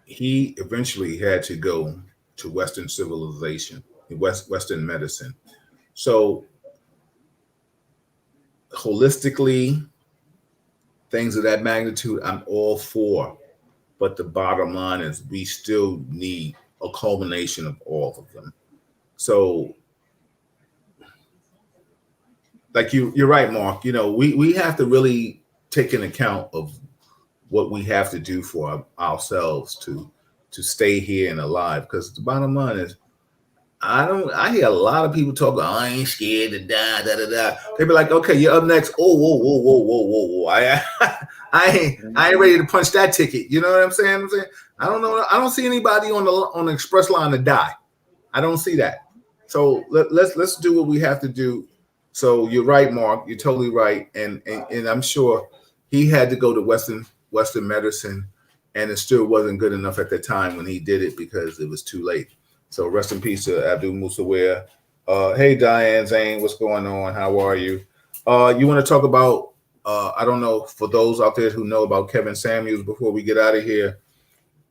He eventually had to go to Western civilization, Western medicine. So holistically, things of that magnitude, I'm all for. But the bottom line is we still need a culmination of all of them. So like you're right, Mark. You know, we have to really take an account of what we have to do for ourselves to stay here and alive. Because the bottom line is, I hear a lot of people talk about, I ain't scared to die, da da da. They be like, okay, you're up next. Oh, whoa. I ain't ready to punch that ticket. You know what I'm saying? I don't know. I don't see anybody on the express line to die. I don't see that. So let's do what we have to do. So you're right, Mark. You're totally right. And I'm sure he had to go to Western medicine, and it still wasn't good enough at the time when he did it because it was too late. So rest in peace to Abdul Musawir. Hey, Diane Zane, what's going on? How are you? You want to talk about, I don't know, for those out there who know about Kevin Samuels before we get out of here,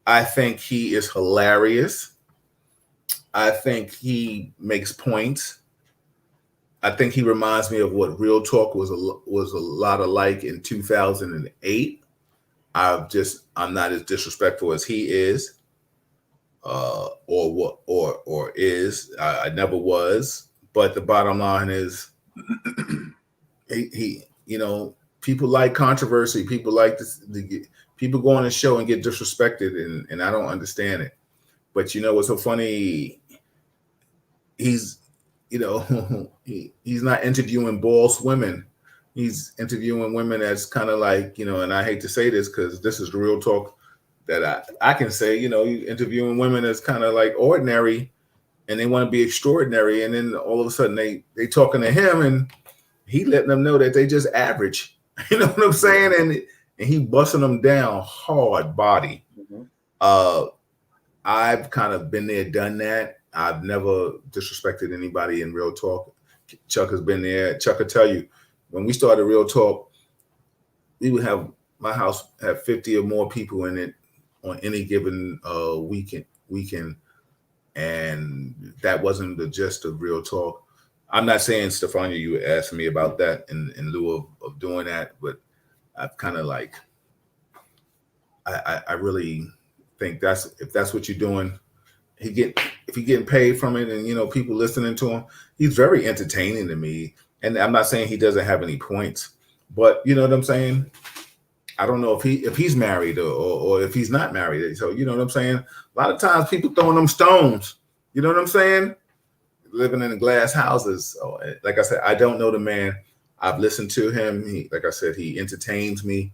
I think he is hilarious. I think he makes points. I think he reminds me of what Real Talk was a lot alike in 2008. I'm not as disrespectful as he is. Or is. I never was. But the bottom line is, he you know, people like controversy. People like this. People go on the show and get disrespected, and I don't understand it. But you know what's so funny? He's, you know, he's not interviewing boss women. He's interviewing women that's kind of like, you know, and I hate to say this because this is Real Talk that I can say, you know, you interviewing women that's kind of like ordinary and they want to be extraordinary. And then all of a sudden they talking to him and he letting them know that they just average. You know what I'm saying? And he busting them down hard body. Mm-hmm. I've kind of been there, done that. I've never disrespected anybody in Real Talk. Chuck has been there. Chuck will tell you, when we started Real Talk, we would have, my house have 50 or more people in it on any given weekend. And that wasn't the gist of Real Talk. I'm not saying, Stefania, you asked me about that in lieu of doing that, but I've kind of like, I really think if that's what you're doing, if you're getting paid from it and, you know, people listening to him, he's very entertaining to me. And I'm not saying he doesn't have any points, but you know what I'm saying? I don't know if he's married or if he's not married. So, you know what I'm saying? A lot of times people throwing them stones, you know what I'm saying? Living in glass houses. So, like I said, I don't know the man. I've listened to him. Like I said, he entertains me.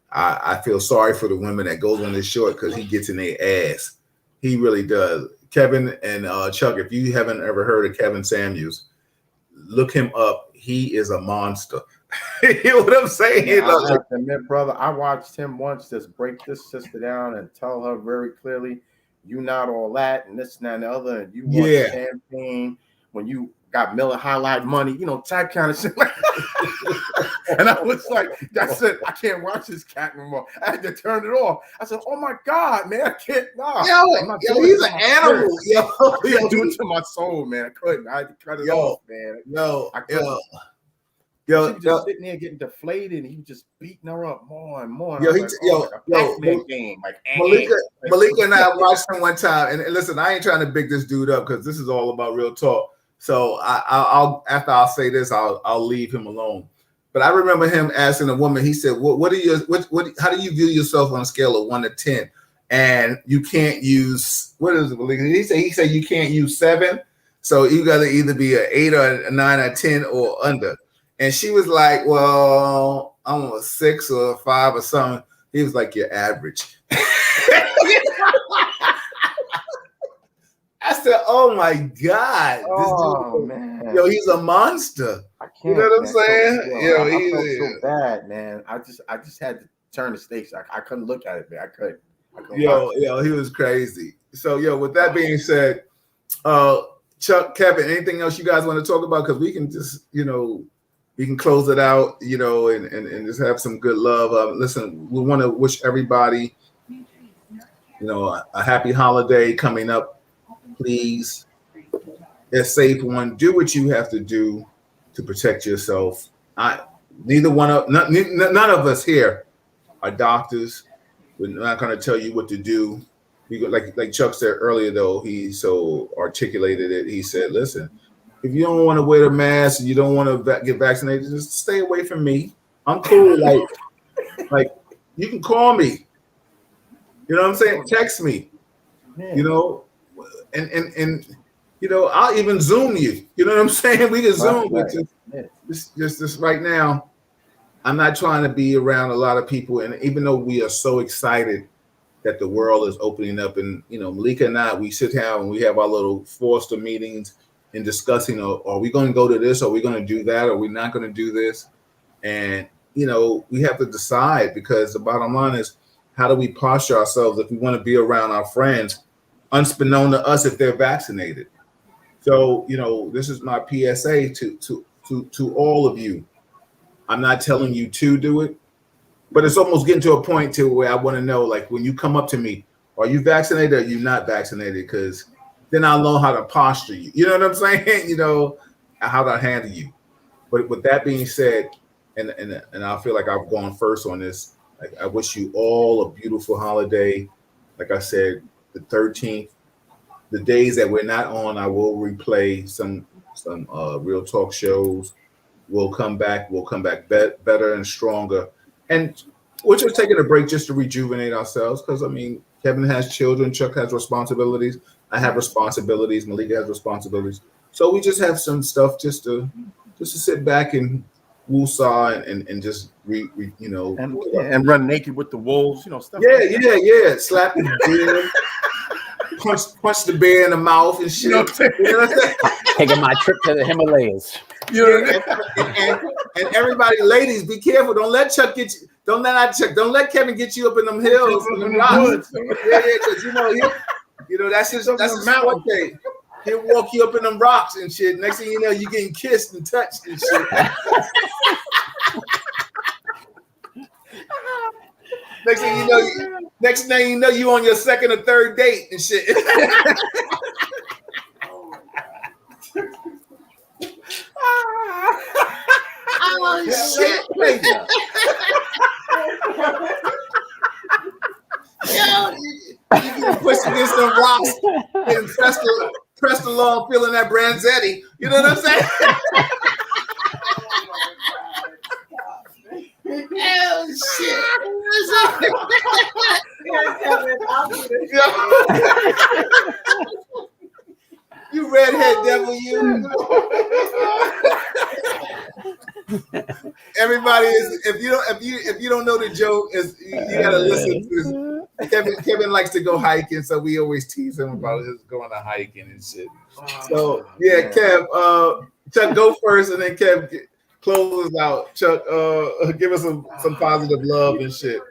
I feel sorry for the women that goes on this short because he gets in their ass. He really does. Kevin and Chuck, if you haven't ever heard of Kevin Samuels, look him up. He is a monster. You know what I'm saying? Yeah, I have to admit, brother, I watched him once just break this sister down and tell her very clearly, you not all that and this and that and the other, and you want champagne when you got Miller High Life money, you know, that kind of shit. And I was like, I said, I can't watch this cat no more. I had to turn it off. I said, oh my God, man, I can't. Nah, yo, he's an animal. Yo, I do it to my soul, man. I couldn't. I had to cut it off, man. I couldn't. She was just sitting there getting deflated, and he was just beating her up more and more. And Malika and I watched him one time, and listen, I ain't trying to big this dude up because this is all about Real Talk. So I'll after I'll say this, I'll leave him alone. But I remember him asking a woman. He said, how do you view yourself on a scale of 1 to 10? And you can't use, what is it, Malika? He said you can't use 7. So you got to either be an 8 or a 9 or 10 or under. And she was like, well, I'm a 6 or a 5 or something. He was like, you're average. I said, oh my God. Oh, this dude, man. yo, he's a monster. I can't, you know what I'm man. saying? I felt so bad, man. I just had to turn the station. I couldn't look at it, man. I couldn't Yo, he was crazy. So, with that being said, Chuck, Kevin, anything else you guys want to talk about? Because we can just, we can close it out, and just have some good love. Listen, we want to wish everybody, a happy holiday coming up. Please, a safe one. Do what you have to do to protect yourself. None of us here are doctors. We're not going to tell you what to do. Like Chuck said earlier, though, he so articulated it. He said, listen, if you don't want to wear the mask and you don't want to get vaccinated, just stay away from me. I'm cool. Like you can call me. You know what I'm saying? Text me. And I'll even Zoom you. You know what I'm saying? We can Zoom. Right. Just right now, I'm not trying to be around a lot of people. And even though we are so excited that the world is opening up, and Malika and I, we sit down and we have our little Forster meetings and discussing, are we going to go to this? Are we going to do that? Are we not going to do this? And we have to decide, because the bottom line is, how do we posture ourselves if we want to be around our friends, unbeknown to us if they're vaccinated? So this is my PSA to all of you. I'm not telling you to do it, but it's almost getting to a point to where I want to know, like, when you come up to me, are you vaccinated or are you not vaccinated? Because then I'll know how to posture you. You know what I'm saying? How to handle you. But with that being said, and I feel like I've gone first on this, like, I wish you all a beautiful holiday. Like I said, the 13th, the days that we're not on, I will replay some Real Talk shows. We'll come back better and stronger. And we're just taking a break just to rejuvenate ourselves, because Kevin has children, Chuck has responsibilities, I have responsibilities, Malika has responsibilities. So we just have some stuff just to sit back and woosah and just and run naked with the wolves, stuff. Yeah. Slap the bear, punch the bear in the mouth and shit. Taking my trip to the Himalayas. And everybody, ladies, be careful. Don't let Chuck get you. Don't let Kevin get you up in them hills and them rocks. Because that's his forte. He'll walk you up in them rocks and shit. Next thing you know, you're getting kissed and touched and shit. Next thing you know, you on your second or third date and shit. Oh shit! You get pushed against some rocks and pressed along, feeling that Branzetti. You know what I'm saying? Oh shit! You redhead devil, you. Everybody is. If you don't know the joke, you gotta listen to this. Kevin likes to go hiking, so we always tease him about his going to hiking and shit. So yeah, Kev, Chuck, go first, and then Kev close us out. Chuck, give us some positive love and shit.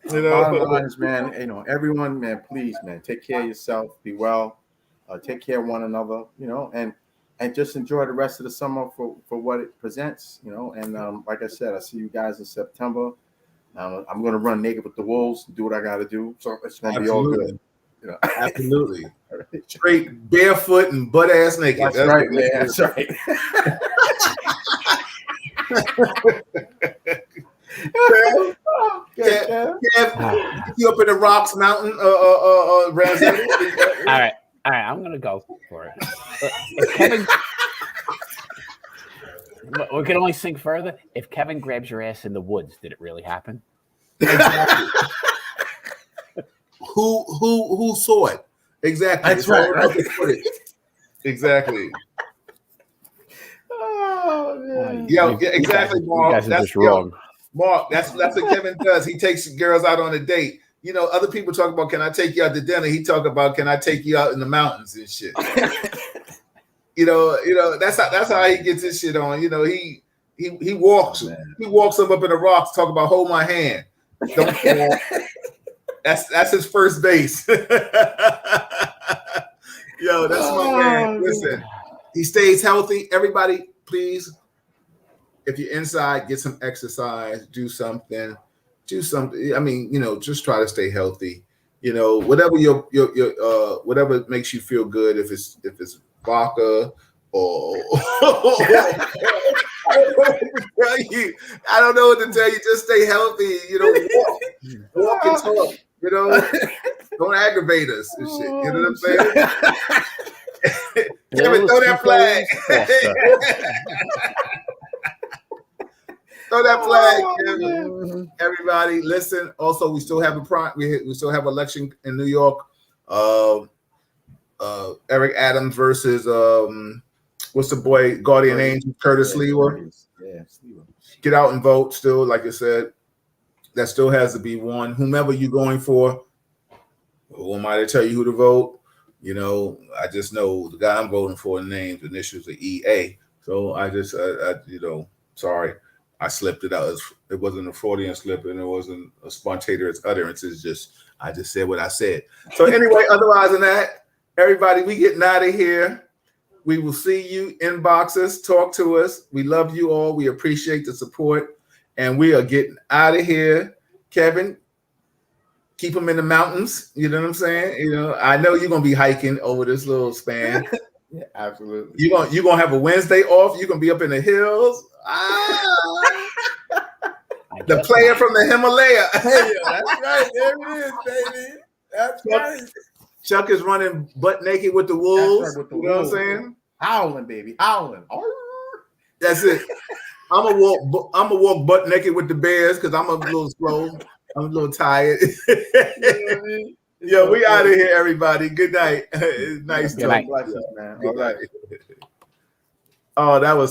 Bottom line is, man, everyone, man, please, man, take care of yourself, be well, take care of one another, and just enjoy the rest of the summer for what it presents, and like I said, I see you guys in September. I'm going to run naked with the wolves and do what I got to do, so it's going to be all good. Absolutely. Straight barefoot and butt ass naked. That's right, man. That's right. Kev, you up in the Rocks Mountain, Branzetti? All right, I'm gonna go for it. Kevin, we can only sink further. If Kevin grabs your ass in the woods, did it really happen? Exactly. Who saw it? Exactly. That's right. Exactly. Oh, man. Yo, yeah, exactly, Mark. You guys are That's just wrong. Mark, that's what Kevin does. He takes girls out on a date. You know, other people talk about, can I take you out to dinner? He talk about, can I take you out in the mountains and shit. you know, that's how he gets his shit on. You know, he walks. He walks them up in the rocks, talk about hold my hand. Don't fall. That's his first base. Yo, that's my man. Listen, he stays healthy. Everybody, please, if you're inside, get some exercise, do something. I mean, you know, just try to stay healthy. You know, whatever your whatever makes you feel good. If it's vodka or I don't know what to tell you. Just stay healthy. You know, walk and talk. You know, don't aggravate us and shit. You know what I'm saying? Kevin, throw that flag. Throw that flag, Kevin. Everybody, listen. Also, we still have we still have election in New York. Eric Adams versus what's the boy, Guardian Angel, Curtis Lewa. Yeah, get out and vote. Still, like I said, that still has to be one. Whomever you're going for, who am I to tell you who to vote? You know, I just know the guy I'm voting for names initials are EA. So I just, you know, sorry. I slipped it out. It wasn't a Freudian slip and it wasn't a spontaneous utterance. It's just, I just said what I said. So anyway, otherwise than that, everybody, we getting out of here. We will see you. Inbox us, talk to us. We love you all. We appreciate the support. And we are getting out of here. Kevin, keep them in the mountains. You know what I'm saying? You know, I know you're going to be hiking over this little span. Yeah, absolutely. You're gonna have a Wednesday off. You're going to be up in the hills. The player from the Himalaya. Hey, that's right. There it is, baby. That's right. Chuck is running butt naked with the wolves. Right, with the you know wolves. what I'm saying? Howling, baby. Howling. That's it. I'm gonna walk butt naked with the bears because I'm a little slow. I'm a little tired. Yo, we out of here, everybody. Good night. It's nice Good night. talking. Man. Good All right. night. Oh, that was